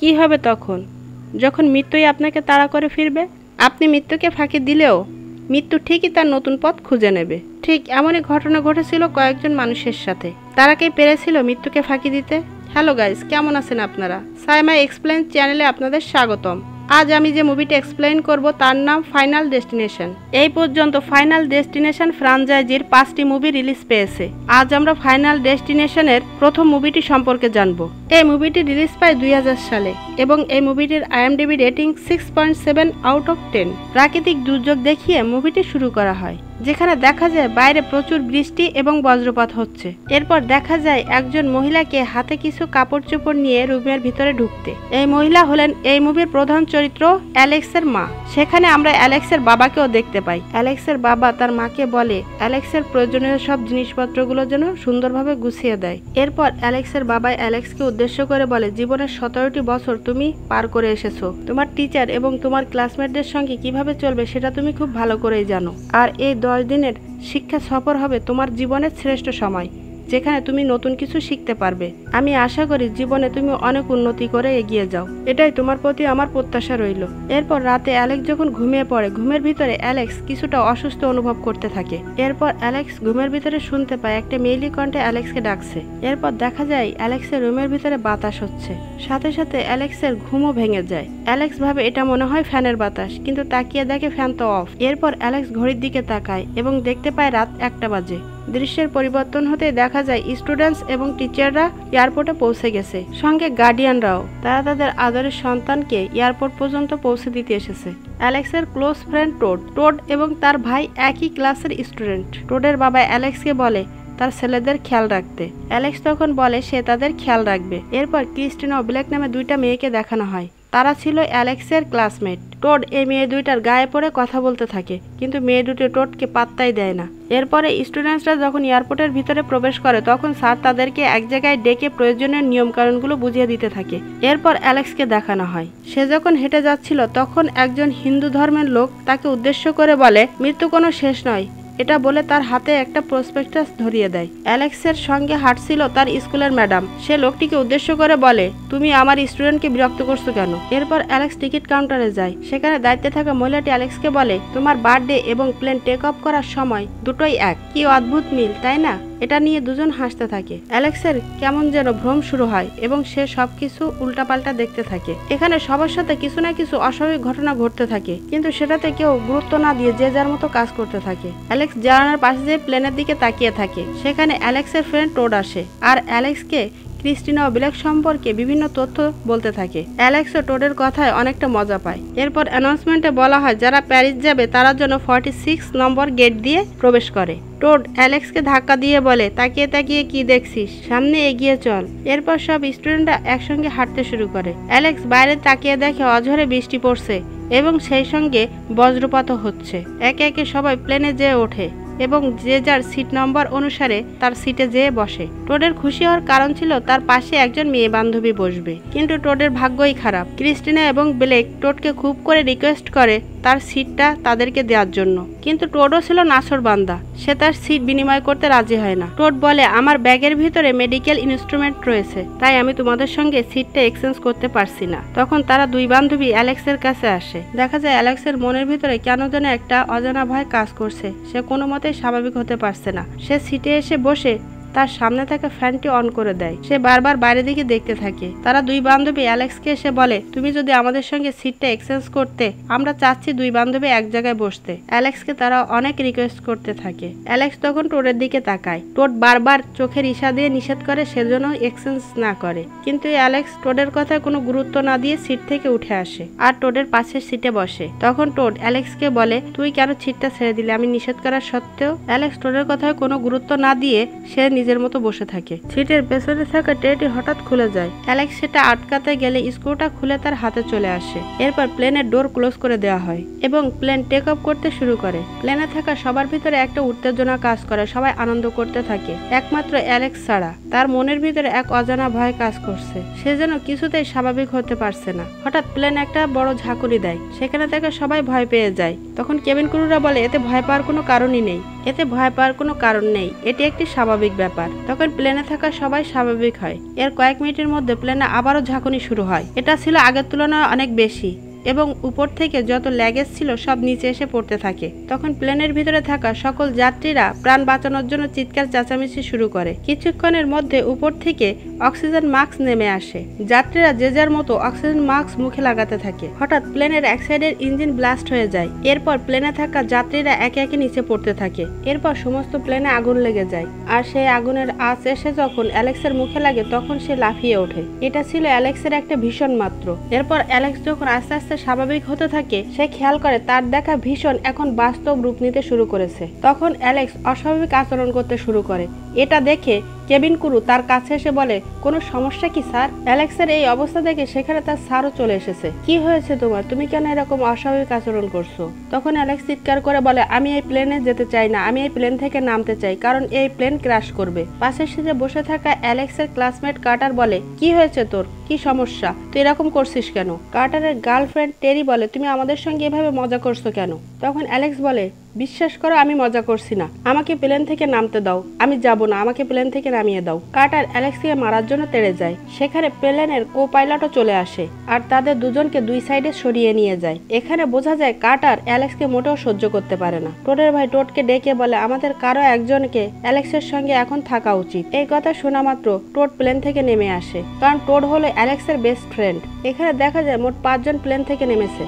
কি হবে তখন, যখন মৃত্যুই আপনাকে তাড়া করে ফিরবে? আপনি মৃত্যুকে ফাঁকি দিলেও মৃত্যু ঠিকই তার নতুন পথ খুঁজে নেবে। ঠিক এমনই ঘটনা ঘটেছিল কয়েকজন মানুষের সাথে। তারা কি পেরেছিল মৃত্যুকে ফাঁকি দিতে? হ্যালো গাইস, কেমন আছেন আপনারা? সাইমা এক্সপ্লেন চ্যানেলে আপনাদের স্বাগতম। আজ আমি যে মুভিটি এক্সপ্লেইন করব তার নাম ফাইনাল ডেস্টিনেশন। এই পর্যন্ত ফাইনাল ডেস্টিনেশন ফ্রাঞ্চাইজির 5টি মুভি রিলিজ পেয়েছে। আজ আমরা ফাইনাল ডেস্টিনেশনের প্রথম মুভিটি সম্পর্কে জানব। এই মুভিটি রিলিজ পায় 2000 সালে এবং এই মুভিটির IMDb রেটিং 6.7 আউট অফ 10। প্রাকৃতিক দুর্যোগ দেখিয়ে মুভিটি শুরু করা হয়, যেখানে দেখা যায় বাইরে প্রচুর বৃষ্টি এবং বজ্রপাত হচ্ছে। এরপর দেখা যায় একজন মহিলাকে হাতে কিছু কাপড় চোপড় নিয়ে রুমের ভিতরে ঢুকতে। এই মহিলা হলেন এই মুভির প্রধান চরিত্র অ্যালেক্সের মা। সেখানে আমরা অ্যালেক্সের বাবাকেও দেখতে পাই। অ্যালেক্সের বাবা তার মাকে বলে অ্যালেক্সের প্রয়োজনীয় সব জিনিসপত্রগুলো যেন সুন্দরভাবে গুছিয়ে দেয়। এরপর অ্যালেক্সের বাবা অ্যালেক্সকে উদ্দেশ্য করে বলে, জীবনের 17টি বছর তুমি পার করে এসেছো। তোমার টিচার এবং তোমার ক্লাসমেটদের সঙ্গে কিভাবে চলবে সেটা তুমি খুব ভালো করেই জানো। আর এই 10 দিনের শিক্ষা সফর হবে তোমার জীবনের শ্রেষ্ঠ সময়, যেখানে তুমি নতুন কিছু শিখতে পারবে। আমি আশা করি জীবনে তুমি অনেক উন্নতি করে এগিয়ে যাও। এটাই তোমার প্রতি আমার প্রত্যাশা রইল। এরপর রাতে অ্যালেক্স যখন ঘুমিয়ে পড়ে, ঘুমের ভিতরে অ্যালেক্স কিছুটা অসুস্থ অনুভব করতে থাকে। এরপর অ্যালেক্স ঘুমের ভিতরে শুনতে পায় একটা মেইলি কণ্ঠে অ্যালেক্সকে ডাকছে। এরপর দেখা যায় অ্যালেক্সের রুমের ভিতরে বাতাস হচ্ছে। সাথে সাথে অ্যালেক্সের ঘুমও ভেঙে যায়। অ্যালেক্স ভাবে এটা মনে হয় ফ্যানের বাতাস, কিন্তু তাকিয়ে দেখে ফ্যান তো অফ। এরপর অ্যালেক্স ঘড়ির দিকে তাকায় এবং দেখতে পায় রাত 1টা বাজে। দৃশ্যের পরিবর্তন হতে দেখা যায় স্টুডেন্টস এবং টিচাররা এয়ারপোর্টে পৌঁছে গেছে, সঙ্গে গার্ডিয়ানরাও। তারা তাদের আদরের সন্তানকে এয়ারপোর্ট পর্যন্ত পৌঁছে দিতে এসেছে। অ্যালেক্সের ক্লোজ ফ্রেন্ড টোড এবং তার ভাই একই ক্লাসের স্টুডেন্ট। টোডের বাবা অ্যালেক্সকে বলে তার ছেলেদের খেয়াল রাখতে। অ্যালেক্স তখন বলে সে তাদের খেয়াল রাখবে। এরপর ক্রিস্টিনা ও ব্ল্যাক নামে 2টা মেয়েকে দেখানো হয়। তারা ছিল অ্যালেক্সের ক্লাসমেট। টোড এই মেয়ে 2টার গায়ে পড়ে কথা বলতে থাকে, কিন্তু মেয়ে 2টি টোডকে পাত্তাই দেয় না। এরপরে স্টুডেন্টসরা যখন এয়ারপোর্টের ভিতরে প্রবেশ করে, তখন স্যার তাদেরকে এক জায়গায় ডেকে প্রয়োজনীয় নিয়মকানুনগুলো বুঝিয়ে দিতে থাকে। এরপর অ্যালেক্সকে দেখানো হয়। সে যখন হেঁটে যাচ্ছিল, তখন একজন হিন্দু ধর্মের লোক তাকে উদ্দেশ্য করে বলে মৃত্যু কোনো শেষ নয়। এটা বলে তার হাতে একটা প্রসপেক্টাস ধরিয়ে দেয়। অ্যালেক্সের সঙ্গে হাঁটছিল তার স্কুলের ম্যাডাম। সে লোকটিকে উদ্দেশ্য করে বলে, তুমি আমার স্টুডেন্টকে বিরক্ত করছো কেন? এরপর অ্যালেক্স টিকিট কাউন্টারে যায়। সেখানে দায়িত্বে থাকা মহিলাটি অ্যালেক্সকে বলে, তোমার বার্থডে এবং প্লেন টেক অফ করার সময় দুটোই এক। কি অদ্ভুত মিল, তাই না? এটা নিয়ে দুজন হাসতে থাকে। অ্যালেক্সের কেমন যেন ভ্রম শুরু হয় এবং সে সবকিছু উল্টাপাল্টা দেখতে থাকে। এখানে সবার সাথে কিছু না কিছু অস্বাভাবিক ঘটনা ঘটতে থাকে, কিন্তু সেটাতে কেউ গুরুত্ব না দিয়ে যে যার মতো কাজ করতে থাকে। অ্যালেক্স জানালার পাশে যে প্লেনের দিকে তাকিয়ে থাকে। সেখানে অ্যালেক্সের ফ্রেন্ড টোড আসে আর অ্যালেক্সকে ক্রিস্টিনা ও ব্ল্যাক সম্পর্কে বিভিন্ন তথ্য বলতে থাকে। অ্যালেক্স ও টোডের কথায় অনেকটা মজা পায়। এরপর অ্যানাউন্সমেন্টে বলা হয় যারা প্যারিস যাবে তারা যেন 46 নম্বর গেট দিয়ে প্রবেশ করে। টোড অ্যালেক্সকে ধাক্কা দিয়ে বলে, তাকিয়ে তাকিয়ে কি দেখছিস, সামনে এগিয়ে চল। এরপর সব স্টুডেন্টরা একসঙ্গে হাঁটতে শুরু করে। অ্যালেক্স বাইরে তাকিয়ে দেখে অঝরে বৃষ্টি পড়ছে এবং সেই সঙ্গে বজ্রপাতও হচ্ছে। একে একে সবাই প্লেনে যেয়ে ওঠে এবং যে যার সিট নম্বর অনুসারে তার সিটে যেয়ে বসে। টোডের খুশি হওয়ার কারণ ছিল তার পাশে একজন মেয়ে বান্ধবী বসবে, কিন্তু টোডের ভাগ্যই খারাপ। ক্রিস্টিনা এবং ব্লেক টোডকে খুব করে রিকোয়েস্ট করে তার সিটটা তাদেরকে দেওয়ার জন্য, কিন্তু টোডও ছিল নাছোড়বান্দা। সে তার সিট বিনিময় করতে রাজি হয় না। টোড বলে, আমার ব্যাগের ভিতরে মেডিকেল ইনস্ট্রুমেন্ট রয়েছে, তাই আমি তোমাদের সঙ্গে সিটটা এক্সচেঞ্জ করতে পারছি না। তখন তারা দুই বান্ধবী অ্যালেক্সের কাছে আসে। দেখা যায় অ্যালেক্সের মনের ভিতরে কেন যেন একটা অজানা ভয় কাজ করছে। সে কোনো মতে স্বাভাবিক হতে পারছে না। সে সিটে এসে বসে তার সামনে থাকা ফ্যানটি অন করে দেয়। সে বারবার বাইরের দিকে দেখতে থাকে। তারা দুই বান্ধবী অ্যালেক্সকে এসে বলে, তুমি যদি আমাদের সঙ্গে সিটটা এক্সচেঞ্জ করতে, আমরা চাচ্ছি দুই বান্ধবী এক জায়গায় বসতে। অ্যালেক্সকে তারা অনেক রিকোয়েস্ট করতে থাকে। অ্যালেক্স তখন টোডের দিকে তাকায়। টোড বারবার চোখের ইশারা দিয়ে নিষেধ করে সেজন্য এক্সচেঞ্জ না করে, কিন্তু অ্যালেক্স টোডের কথায় কোনো গুরুত্ব না দিয়ে সিট থেকে উঠে আসে আর টোডের পাশের সিটে বসে। তখন টোড অ্যালেক্সকে বলে, তুই কেন সিটটা ছেড়ে দিলে আমি নিষেধ করার সত্ত্বেও? অ্যালেক্স টোডের কথায় কোনো গুরুত্ব না দিয়ে সে নিজের মতো বসে থাকে। সিটের পেছনে থাকা ট্রেটি হঠাৎ খুলে যায়। অ্যালেক্স সেটা আটকাতে গেলে স্ক্রুটা খুলে তার হাতে চলে আসে। এরপর প্লেনের ডোর ক্লোজ করে দেওয়া হয় এবং প্লেন টেক অফ করতে শুরু করে। প্লেনে থাকা সবার ভিতরে একটা উত্তেজনা কাজ করে। সবাই আনন্দ করতে থাকে, একমাত্র অ্যালেক্স ছাড়া। তার মনের ভিতরে এক অজানা ভয় কাজ করছে। সে যেন কিছুতেই স্বাভাবিক হতে পারছে না। হঠাৎ প্লেন একটা বড় ঝাঁকুনি দেয়। সেখানে থেকে সবাই ভয় পেয়ে যায়। তখন কেবিন ক্রুরা বলে, এতে ভয় পাওয়ার কোনো কারণই নেই। এতে ভয় পাওয়ার কোনো কারণ নেই, এটি একটি স্বাভাবিক ব্যাপার। তখন প্লেনে থাকা সবাই স্বাভাবিক হয়। এর কয়েক মিনিটের মধ্যে প্লেনে আবারও ঝাঁকুনি শুরু হয়। এটা ছিল আগের তুলনায় অনেক বেশি এবং উপর থেকে যত ল্যাগেজ ছিল সব নিচে এসে পড়তে থাকে। তখন প্লেনের ভিতরে থাকা সকল যাত্রীরা প্রাণ বাঁচানোর জন্য চিৎকার চেঁচামেচি শুরু করে। কিছুক্ষণের মধ্যে উপর থেকে অক্সিজেন মাস্ক নেমে আসে। যাত্রীরা যে যার মতো অক্সিজেন মাস্ক মুখে লাগাতে থাকে। হঠাৎ প্লেনের এক সাইডের ইঞ্জিন ব্লাস্ট হয়ে যায়। এরপর প্লেনে থাকা যাত্রীরা একে একে নিচে পড়তে থাকে। এরপর সমস্ত প্লেনে আগুন লেগে যায়। আর সেই আগুনের আঁচ এসে যখন অ্যালেক্সের মুখে লাগে তখন সে লাফিয়ে ওঠে। এটা ছিল অ্যালেক্সের একটা ভীষণ মাত্র। এরপর অ্যালেক্স যখন আস্তে আস্তে স্বাভাবিক হতে থাকে সে খেয়াল করে তার দেখা ভীষণ এখন বাস্তব রূপ নিতে শুরু করেছে। তখন অ্যালেক্স অস্বাভাবিক আচরণ করতে শুরু করে। এটা দেখে কেবিন ক্রু তার কাছে এসে বলে, কোনো সমস্যা কি স্যার? অ্যালেক্সের এই অবস্থা দেখে সেখানে তার স্যারও চলে এসেছে। কি হয়েছে তোমার? তুমি কেন এরকম অস্বাভাবিক আচরণ করছো? তখন অ্যালেক্স চিৎকার করে বলে, আমি এই প্লেনে যেতে চাই না, আমি এই প্লেন থেকে নামতে চাই, কারণ এই প্লেন ক্র্যাশ করবে। পাশের সিটে বসে থাকা অ্যালেক্সের ক্লাসমেট কার্টার বলে, কি হয়েছে তোর? কি সমস্যা? তুই এরকম করছিস কেন? কার্টারের গার্লফ্রেন্ড টেরি বলে, তুমি আমাদের সঙ্গে এভাবে মজা করছো কেন? তখন অ্যালেক্স বলে, বিশ্বাস করো আমি মজা করছি না, আমাকে প্লেন থেকে নামতে দাও, আমি যাব না, আমাকে প্লেন থেকে নামিয়ে দাও। কার্টার অ্যালেক্সকে মারার জন্য তেড়ে যায়। সেখানে প্লেনের কো পাইলটও চলে আসে আর তাদের দুজনকে দুই সাইডে সরিয়ে নিয়ে যায়। এখানে বোঝা যায় কার্টার অ্যালেক্সকে মোটেও সহ্য করতে পারে না। টোডের ভাই টোডকে ডেকে বলে, আমাদের কারো একজনকে অ্যালেক্সের সঙ্গে এখন থাকা উচিত। এই কথা শোনা মাত্র টোড প্লেন থেকে নেমে আসে, কারণ টোড হলো অ্যালেক্সের বেস্ট ফ্রেন্ড। এখানে দেখা যায় মোট 5 জন প্লেন থেকে নেমেছে।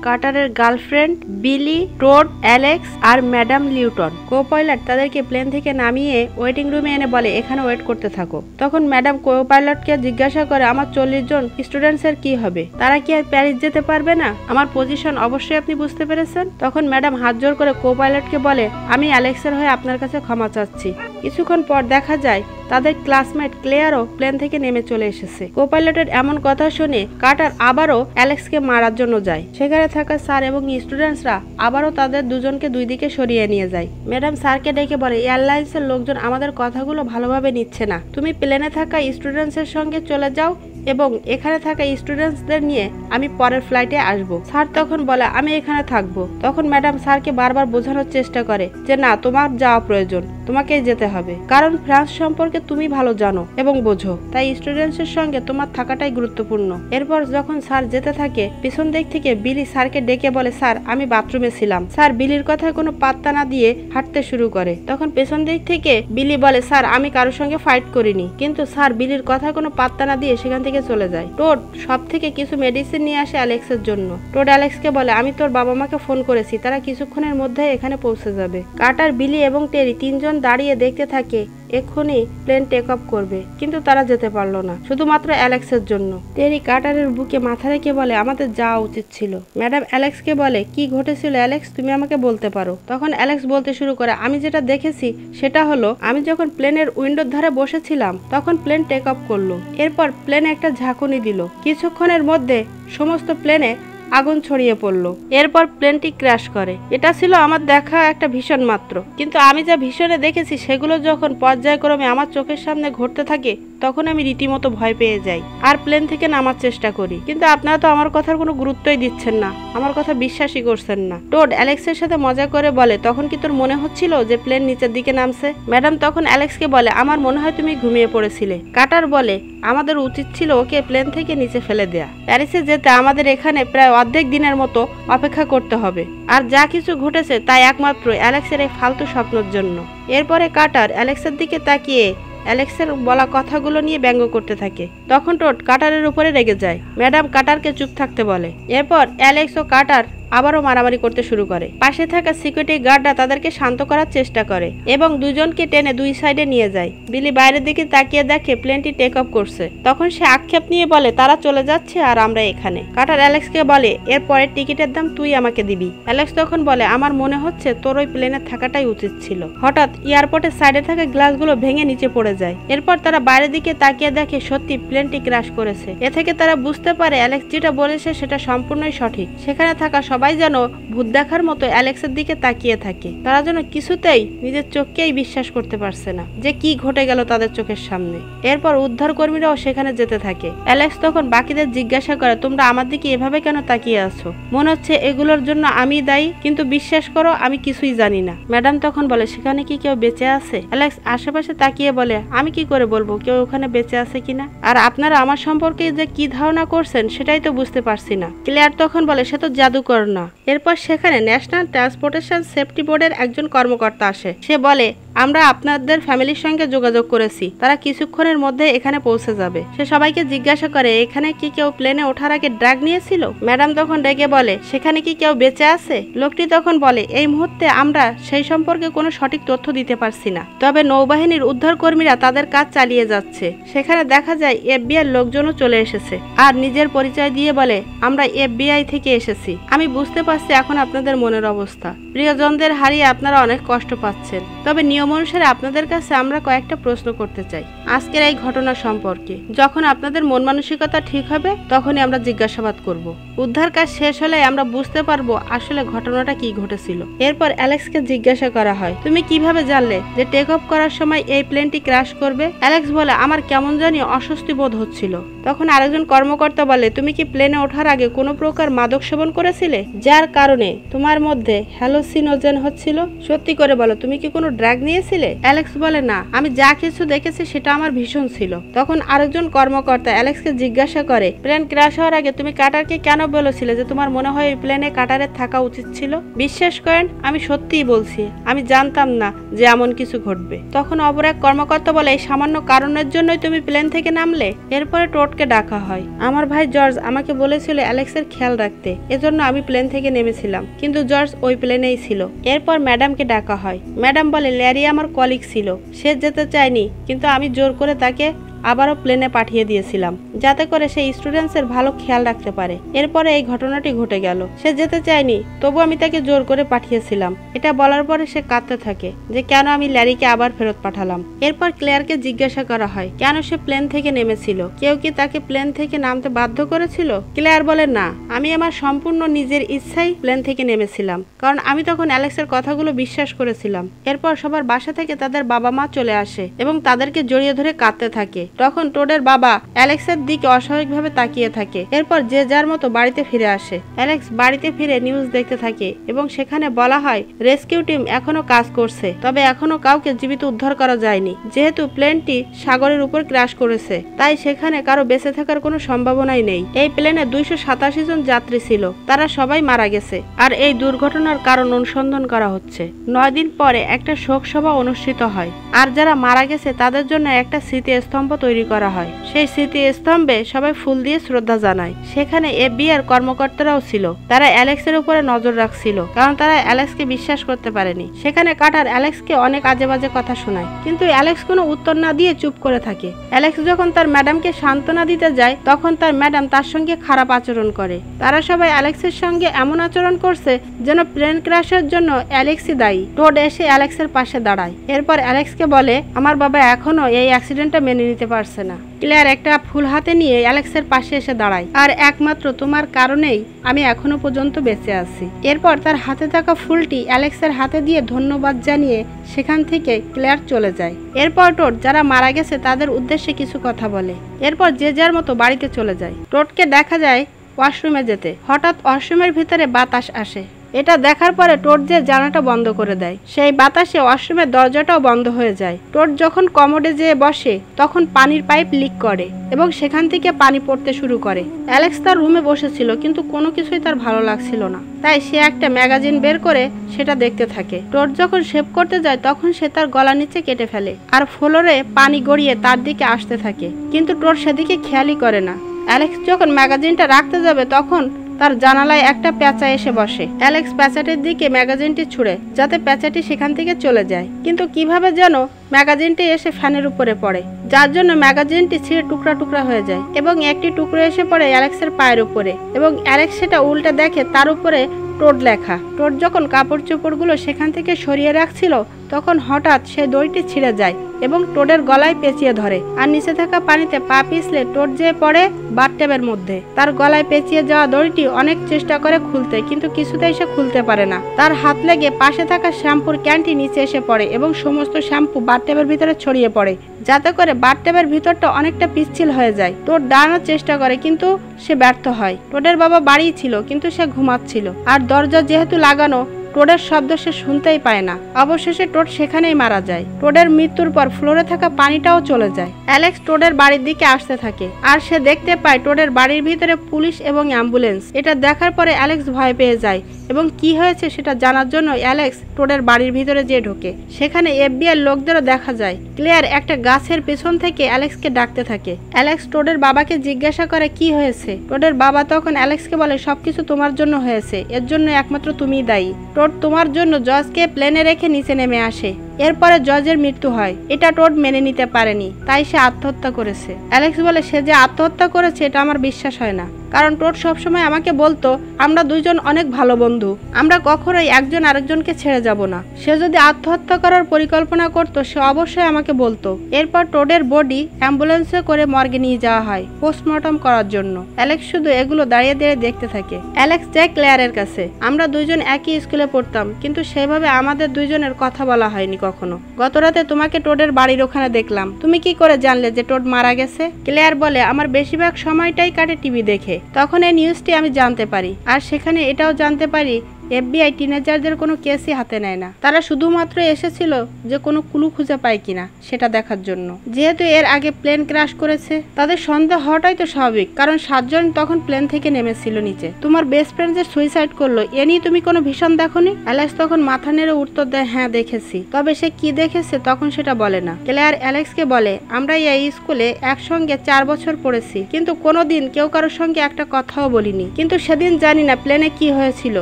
কার্টারের গার্লফ্রেন্ড, বিলি, টোড, অ্যালেক্স আর ম্যাডাম লিউটন। কো পাইলট তাদেরকে প্লেন থেকে নামিয়ে ওয়েটিং রুমে এনে বলে, এখানে ওয়েট করতে থাকো। তখন ম্যাডাম কো পাইলটকে জিজ্ঞাসা করে, আমার 40 জন স্টুডেন্টস এর কি হবে? তারা কি আর প্যারিস যেতে পারবে না? আমার পজিশন অবশ্যই আপনি বুঝতে পেরেছেন। তখন ম্যাডাম হাত জোর করে কো পাইলটকে বলে, আমি অ্যালেক্সের হয়ে আপনার কাছে ক্ষমা চাচ্ছি। কিছুক্ষণ পর দেখা যায় তাদের ক্লাসমেট ক্লেয়ারও প্লেন থেকে নেমে চলে এসেছে। কো পাইলটের এমন কথা শুনে কার্টার আবারও অ্যালেক্সকে মারার জন্য যায়। সেখানে থাকা স্যার এবং স্টুডেন্টসরা আবারও তাদের দুজনকে দুই দিকে সরিয়ে নিয়ে যায়। ম্যাডাম স্যারকে ডেকে বলে, এয়ারলাইন্সের লোকজন আমাদের কথাগুলো ভালোভাবে নিচ্ছে না, তুমি প্লেনে থাকা স্টুডেন্টসের সঙ্গে চলে যাও এবং এখানে থাকা স্টুডেন্টসদের নিয়ে আমি পরের ফ্লাইটে আসব। স্যার তখন বলে, আমি এখানে থাকবো। তখন ম্যাডাম স্যারকে বারবার বোঝানোর চেষ্টা করে যে না, তোমার যাওয়া প্রয়োজন, তোমাকেই যেতে হবে, কারণ ফ্রান্স সম্পর্কে তুমি ভালো জানো এবং বোঝো, তাই স্টুডেন্টসের সঙ্গে তোমার থাকাটাই গুরুত্বপূর্ণ। এরপর যখন স্যার যেতে থাকে পিছন দিক থেকে বিলি স্যারকে ডেকে বলে, স্যার আমি বাথরুমে ছিলাম। স্যার বিলির কথায় কোনো পাত্তা না দিয়ে হাঁটতে শুরু করে। তখন পেছন দিক থেকে বিলি বলে, স্যার আমি কারোর সঙ্গে ফাইট করিনি। কিন্তু স্যার বিলির কথায় কোনো পাত্তা না দিয়ে সেখান থেকে চলে যায়। টোড সব থেকে কিছু মেডিসিন নিয়ে আসে অ্যালেক্সের জন্য। টোড অ্যালেক্সকে বলে, আমি তোর বাবা মাকে ফোন করেছি, তারা কিছুক্ষণের মধ্যে এখানে পৌঁছে যাবে। কার্টার, বিলি এবং টেরি তিনজন দাঁড়িয়ে দেখতে থাকে এক্ষুনি প্লেন টেক অফ করবে, কিন্তু তারা যেতে পারলো না, শুধুমাত্র অ্যালেক্সের জন্য। টেরি কার্টারের বুকে মাথা রেখে বলে, আমাদের যাওয়া উচিত ছিল। ম্যাডাম অ্যালেক্সকে বলে, কি ঘটেছিল অ্যালেক্স, তুমি আমাকে বলতে পারো। তখন অ্যালেক্স বলতে শুরু করে, আমি যেটা দেখেছি সেটা হলো, আমি যখন প্লেনের উইন্ডোর ধারে বসেছিলাম তখন প্লেন টেক অফ করলো। এরপর প্লেনে একটা ঝাঁকুনি দিল। কিছুক্ষণের মধ্যে সমস্ত প্লেনে আগুন ছড়িয়ে পড়ল। এরপর প্লেনটি ক্র্যাশ করে। এটা ছিল আমার দেখা একটা ভীষণ মাত্র, কিন্তু আমি যা ভীষণে দেখেছি সেগুলো যখন পর্যায়ক্রমে আমার চোখের সামনে ঘটতে থাকে তখন আমি রীতিমতো ভয় পেয়ে যাই আর প্লেন থেকে নামার চেষ্টা করি। কিন্তু আপনারা তো আমার কথার কোনো গুরুত্বই দিচ্ছেন না, আমার কথা বিশ্বাসই করছেন না। টোড অ্যালেক্সের সাথে মজা করে বলে, তখন কি তোর মনে হচ্ছিল যে প্লেন নিচের দিকে নামছে? ম্যাডাম তখন অ্যালেক্সকে বলে, আমার মনে হয় তুমি ঘুমিয়ে পড়েছিলে। কার্টার বলে, আমাদের উচিত ছিল ওকে প্লেন থেকে নিচে ফেলে দেয়া। প্যারিসে যেতে আমাদের এখানে প্রায় অর্ধেক দিনের মতো অপেক্ষা করতে হবে, আর যা কিছু ঘটেছে তাই একমাত্র অ্যালেক্সের এই ফালতু স্বপ্নের জন্য। এরপরে কার্টার অ্যালেক্সের দিকে তাকিয়ে অ্যালেক্সের বলা কথাগুলো নিয়ে ব্যঙ্গ করতে থাকে। তখন টোড কার্টারের উপরে রেগে যায়। ম্যাডাম কার্টারকে চুপ থাকতে বলে। এরপর অ্যালেক্স ও কার্টার আবারও মারামারি করতে শুরু করে। পাশে থাকা সিকিউরিটি গার্ডরা তাদেরকে শান্ত করার চেষ্টা করে এবং দুজনকে টেনে দুই সাইডে নিয়ে যায়। বিলি বাইরের দিকে তাকিয়ে দেখে প্লেনটি টেক অফ করছে। তখন সে আক্ষেপ নিয়ে বলে, তারা চলে যাচ্ছে আর আমরা এখানে। কার্টার অ্যালেক্সকে বলে, এর পরের টিকিটের দাম তুই আমাকে দিবি। অ্যালেক্স তখন বলে, আমার মনে হচ্ছে তোর ওই প্লেনে থাকাটাই উচিত ছিল। হঠাৎ এয়ারপোর্টের সাইডে থাকা গ্লাসগুলো ভেঙে নিচে পড়ে যায়। এরপর তারা বাইরের দিকে তাকিয়ে দেখে সত্যি প্লেনটি ক্র্যাশ করেছে। এ থেকে তারা বুঝতে পারে অ্যালেক্স যেটা বলেছে সেটা সম্পূর্ণই সঠিক। সেখানে থাকা সবাই সবাই যেন ভূত দেখার মতো অ্যালেক্সের দিকে তাকিয়ে থাকে। তারা যেন কিছুতেই নিজের চোখকেই বিশ্বাস করতে পারছে না যে কি ঘটে গেল তাদের চোখের সামনে। এরপর উদ্ধার কর্মীরাও সেখানে যেতে থাকে। অ্যালেক্স তখন বাকিদের জিজ্ঞাসা করে, তোমরা আমার দিকে এভাবে কেন তাকিয়ে আছো? মনে হচ্ছে এগুলোর জন্য আমি দায়ী, কিন্তু বিশ্বাস করো আমি কিছুই জানি না। ম্যাডাম তখন বলে, সেখানে কি কেউ বেঁচে আছে? অ্যালেক্স আশেপাশে তাকিয়ে বলে, আমি কি করে বলবো কেউ ওখানে বেঁচে আছে কিনা? আর আপনারা আমার সম্পর্কে যে কি ধারণা করছেন সেটাই তো বুঝতে পারছি না। ক্লেয়ার তখন বলে, সে তো জাদুকর না। এরপর সেখানে ন্যাশনাল ট্রান্সপোর্টেশন সেফটি বোর্ডের একজন কর্মকর্তা আসে। সে বলে, আমরা আপনাদের ফ্যামিলির সঙ্গে যোগাযোগ করেছি, তারা কিছুক্ষণের মধ্যে এখানে পৌঁছে যাবে। সে সবাইকে জিজ্ঞাসা করে, এখানে কি কেউ প্লেনে ওঠার আগে ড্রাগ নিয়েছিল? ম্যাডাম তখন ডেকে বলে, সেখানে কি কেউ বেঁচে আছে? লোকটি তখন বলে, এই মুহূর্তে আমরা সেই সম্পর্কে কোনো সঠিক তথ্য দিতে পারছি না, তবে নৌবাহিনীর উদ্ধার কর্মীরা তাদের কাজ চালিয়ে যাচ্ছে। সেখানে দেখা যায় FBI লোকজনও চলে এসেছে আর নিজের পরিচয় দিয়ে বলে, আমরা FBI থেকে এসেছি। আমি বুঝতে পারছি এখন আপনাদের মনের অবস্থা। প্রিয়জনদের হারিয়ে আপনারা অনেক কষ্ট পাচ্ছেন, তবে নিয়ম অনুসারে আপনাদের কাছে আমরা কয়েকটা প্রশ্ন করতে চাই আজকের এই ঘটনা সম্পর্কে। যখন আপনাদের মন মানসিকতা ঠিক হবে তখনই আমরা জিজ্ঞাসাবাদ করব। উদ্ধার কাজ শেষ হলে আমরা বুঝতে পারবো আসলে ঘটনাটা কি ঘটেছিল। এরপর অ্যালেক্সকে জিজ্ঞাসা করা হয়, তুমি কিভাবে জানলে যে টেক অফ করার সময় এই প্লেনটি ক্র্যাশ করবে? অ্যালেক্স বলে, আমার কেমন জানি অস্বস্তি বোধ হচ্ছিল। তখন আরেকজন কর্মকর্তা বলে, তুমি কি প্লেনে ওঠার আগে কোনো প্রকার মাদক সেবন করেছিলে যার কারণে তোমার মধ্যে হ্যালোসিনোজেন হচ্ছিল? সত্যি করে বলো, তুমি কি কোনো ড্রাগ নিয়েছিলে? অ্যালেক্স বলে, না, আমি যা কিছু দেখেছি সেটা আমার ভীষণ ছিল। তখন আরেকজন কর্মকর্তা অ্যালেক্সকে জিজ্ঞাসা করে, প্লেন ক্র্যাশ হওয়ার আগে তুমি কাটারকে কেন বলেছিলে যে তোমার মনে হয় এই প্লেনে কাটারের থাকা উচিত ছিল? বিশ্বাস করেন, আমি সত্যিই বলছি, আমি জানতাম না যে এমন কিছু ঘটবে। তখন অপর এক কর্মকর্তা বলে, এই সামান্য কারণের জন্যই তুমি প্লেন থেকে নামলে? এরপরে টোডকে ডাকা হয়। আমার ভাই জর্জ আমাকে বলেছিল অ্যালেক্সের খেয়াল রাখতে, এজন্য আমি প্লেন থেকে নেমেছিলাম, কিন্তু জর্জ ওই প্লেনেই ছিল। এরপর ম্যাডামকে ডাকা হয়। ম্যাডাম বলে, ল্যারি আমার কলিগ ছিল, সে যেতে চায়নি, কিন্তু আমি জোর করে তাকে আবারও প্লেনে পাঠিয়ে দিয়েছিলাম যাতে করে সে স্টুডেন্টসের ভালো খেয়াল রাখতে পারে। এরপরে এই ঘটনাটি ঘটে গেল। সে যেতে চায়নি, তবু আমি তাকে জোর করে পাঠিয়েছিলাম। এটা বলার পরে সে কাঁদতে থাকে যে কেন আমি ল্যারিকে আবার ফেরত পাঠালাম। এরপর ক্লেয়ারকে জিজ্ঞাসা করা হয় কেন সে প্লেন থেকে নেমেছিল, কেউ কি তাকে প্লেন থেকে নামতে বাধ্য করেছিল? ক্লেয়ার বলে, না, আমি আমার সম্পূর্ণ নিজের ইচ্ছাই প্লেন থেকে নেমেছিলাম, কারণ আমি তখন অ্যালেক্সের কথাগুলো বিশ্বাস করেছিলাম। এরপর সবার বাসা থেকে তাদের বাবা মা চলে আসে এবং তাদেরকে জড়িয়ে ধরে কাঁদতে থাকে। তখন টোডের বাবা অ্যালেক্সের দিকে অস্বাভাবিকভাবে তাকিয়ে থাকে। এরপর যে যার মতো বাড়িতে ফিরে আসে। অ্যালেক্স বাড়িতে ফিরে নিউজ দেখতে থাকে এবং সেখানে বলা হয় রেস্কিউ টিম এখনো কাজ করছে, তবে এখনো কাউকে জীবিত উদ্ধার করা যায়নি। যেহেতু প্লেনটি সাগরের উপর ক্র্যাশ করেছে, তাই সেখানে কারো বেঁচে থাকার কোনো সম্ভাবনাই নেই। এই প্লেনে 287 জন যাত্রী ছিল, তারা সবাই মারা গেছে আর এই দুর্ঘটনার কারণ অনুসন্ধান করা হচ্ছে। 9 দিন পরে একটা শোক সভা অনুষ্ঠিত হয় আর যারা মারা গেছে তাদের জন্য একটা স্মৃতিস্তম্ভ তৈরি করা হয়। সেই স্মৃতিস্তম্ভে সবাই ফুল দিয়ে শ্রদ্ধা জানায়। সেখানে FBI এর কর্মকর্তারাও ছিল, তারা অ্যালেক্সের উপরে নজর রাখছিল, কারণ তারা অ্যালেক্সকে বিশ্বাস করতে পারেনি। সেখানে কাটার অ্যালেক্সকে অনেক আজে বাজে কথা শোনায়, কিন্তু অ্যালেক্স কোনো উত্তর না দিয়ে চুপ করে থাকে। অ্যালেক্স যখন তার ম্যাডামকে সান্ত্বনা দিতে যায় তখন তার ম্যাডাম তার সঙ্গে খারাপ আচরণ করে। তারা সবাই অ্যালেক্সের সঙ্গে এমন আচরণ করছে যেন প্লেন ক্র্যাশের জন্য অ্যালেক্সই দায়ী। টোড এসে অ্যালেক্সের পাশে দাঁড়ায়। এরপর অ্যালেক্সকে বলে, আমার বাবা এখনো এই অ্যাক্সিডেন্টটা মেনে নিতে পারছে না। ক্লেয়ার একটা ফুল হাতে নিয়ে অ্যালেক্সের পাশে এসে দাঁড়ায়, আর একমাত্র তোমার কারণেই আমি এখনো পর্যন্ত বেঁচে আছি। এরপর তার হাতে থাকা ফুলটি অ্যালেক্সের হাতে দিয়ে ধন্যবাদ জানিয়ে সেখান থেকে ক্লেয়ার চলে যায়। এরপর টোড যারা মারা গেছে তাদের উদ্দেশ্যে কিছু কথা বলে। এরপর যে যার মতো বাড়িতে চলে যায়। টোডকে দেখা যায় ওয়াশরুমে যেতে। হঠাৎ ওয়াশরুমের ভিতরে বাতাস আসে। এটা দেখার পরে টোড যে জানালাটা বন্ধ করে দেয়। সেই বাতাসে ওয়াশরুমের দরজাটাও বন্ধ হয়ে যায়। টোড যখন কমোডে যেয়ে বসে তখন পানির পাইপ লিক করে এবং সেখান থেকে পানি পড়তে শুরু করে। অ্যালেক্স তার রুমে বসেছিল, কিন্তু কোনো কিছুই তার ভালো লাগছিল না, তাই সে একটা ম্যাগাজিন বের করে সেটা দেখতে থাকে। টোড যখন শেভ করতে যায় তখন সে তার গলা নিচে কেটে ফেলে আর ফ্লোরে পানি গড়িয়ে তার দিকে আসতে থাকে, কিন্তু টোড সেদিকে খেয়ালই করে না। অ্যালেক্স যখন ম্যাগাজিনটা রাখতে যাবে তখন তার জানালায় একটা পেঁচা এসে বসে। অ্যালেক্স পেঁচাটির দিকে ম্যাগাজিনটি ছুঁড়ে যাতে পেঁচাটি সেখান থেকে চলে যায়, কিন্তু কিভাবে যেন ম্যাগাজিনটি এসে ফ্যানের উপরে পড়ে, যার জন্য ম্যাগাজিনটি ছিঁড়ে টুকরা টুকরা হয়ে যায় এবং একটি টুকরো এসে পড়ে অ্যালেক্সের পায়ের উপরে এবং অ্যালেক্স সেটা উল্টে দেখে তার উপরে টোড লেখা। টোড যখন কাপড় চোপড়গুলো সেখান থেকে সরিয়ে রাখছিল তখন হঠাৎ সেই দড়িটি ছিঁড়ে যায় এবং টোডের গলায় পেঁচিয়ে ধরে, আর নিচে থাকা পানিতে পা পিছলে টোড যেয়ে পড়ে বাথটবের মধ্যে। তার গলায় পেঁচিয়ে যাওয়া দড়িটি অনেক চেষ্টা করে খুলতে, কিন্তু কিছুতেই সে খুলতে পারে না। তার হাত লেগে পাশে থাকা শ্যাম্পুর ক্যানটি নিচে এসে পড়ে এবং সমস্ত শ্যাম্পু বাথটবের ভিতরে ছড়িয়ে পড়ে, যাতে করে বাথটবের ভিতরটা অনেকটা পিচ্ছিল হয়ে যায়। টোড দাঁড়ানোর চেষ্টা করে কিন্তু সে ব্যর্থ হয়। টোডের বাবা বাড়িই ছিল কিন্তু সে ঘুমাচ্ছিল, আর দরজা যেহেতু লাগানো টোডের শব্দ সে শুনতেই পায় না। অবশেষে টোড সেখানেই মারা যায়। টোডের মৃত্যুর পর ফ্লোরে থাকা পানিটাও চলে যায়। অ্যালেক্স টোডের বাড়ির দিকে আসতে থাকে, আর সে দেখতে পায় টোডের বাড়ির ভিতরে পুলিশ এবং অ্যাম্বুলেন্স। এটা দেখার পরে অ্যালেক্স ভয় পেয়ে যায় এবং কি হয়েছে সেটা জানার জন্য অ্যালেক্স টোডের বাড়ির ভিতরে যেয়ে ঢোকে। সেখানে FBI লোকদেরও দেখা যায়। ক্লেয়ার একটা গাছের পেছন থেকে অ্যালেক্সকে ডাকতে থাকে। অ্যালেক্স টোডের বাবাকে জিজ্ঞাসা করে কি হয়েছে। টোডের বাবা তখন অ্যালেক্সকে বলে সবকিছু তোমার জন্য হয়েছে, এর জন্য একমাত্র তুমিই দায়ী। টোড তোমার জন্য জজকে প্লেনে রেখে নিচে নেমে আসে, এরপরে জজের মৃত্যু হয়। এটা টোড মেনে নিতে পারেনি, তাই সে আত্মহত্যা করেছে। অ্যালেক্স বলে সে যে আত্মহত্যা করেছে এটা আমার বিশ্বাস হয় না, কারণ টোড সবসময় আমাকে বলতো আমরা দুইজন অনেক ভালো বন্ধু, আমরা কখনোই একজন আরেকজনকে ছেড়ে যাব না। সে যদি আত্মহত্যা করার পরিকল্পনা করত সে অবশ্যই আমাকে বলতো। এরপর টোডের বডি অ্যাম্বুলেন্সে করে মর্গে নিয়ে যাওয়া হয় পোস্টমর্টম করার জন্য। অ্যালেক্স শুধু এগুলো দাঁড়িয়ে দাঁড়িয়ে দেখতে থাকে। অ্যালেক্স যায় ক্লেয়ারের কাছে। আমরা দুইজন একই স্কুলে পড়তাম, কিন্তু সেভাবে আমাদের দুইজনের কথা বলা হয়নি কখনো। গতরাতে তোমাকে টোডের বাড়ির ওখানে দেখলাম, তুমি কি করে জানলে যে টোড মারা গেছে? ক্লেয়ার বলে আমার বেশিরভাগ সময়টাই কাটে টিভি দেখে, তখন এই নিউজটি আমি জানতে পারি, আর সেখানে এটাও জানতে পারি FBI টিনেজারদের কোনো কেসই হাতে নেয় না। তারা শুধুমাত্র এসেছিল যে কোনো ক্লু খুঁজে পায় কিনা সেটা দেখার জন্য। যেহেতু এর আগে প্লেন ক্র্যাশ করেছে তাদের সন্দেহ হওয়াটাই তো স্বাভাবিক, কারণ 7 জন তখন প্লেন থেকে নেমেছিল নিচে। তোমার বেস্ট ফ্রেন্ড যে সুইসাইড করলো এ নিয়ে তুমি কোনো ভীষণ দেখোনি? অ্যালেক্স তখন মাথা নেড়ে উত্তর দেয় হ্যাঁ দেখেছি, তবে সে কি দেখেছে তখন সেটা বলে না। ক্লেয়ার অ্যালেক্সকে বলে আমরা এই স্কুলে একসঙ্গে 4 বছর পড়েছি, কিন্তু কোনোদিন কেউ কারোর সঙ্গে একটা কথাও বলিনি। কিন্তু সেদিন জানি না প্লেনে কি হয়েছিল,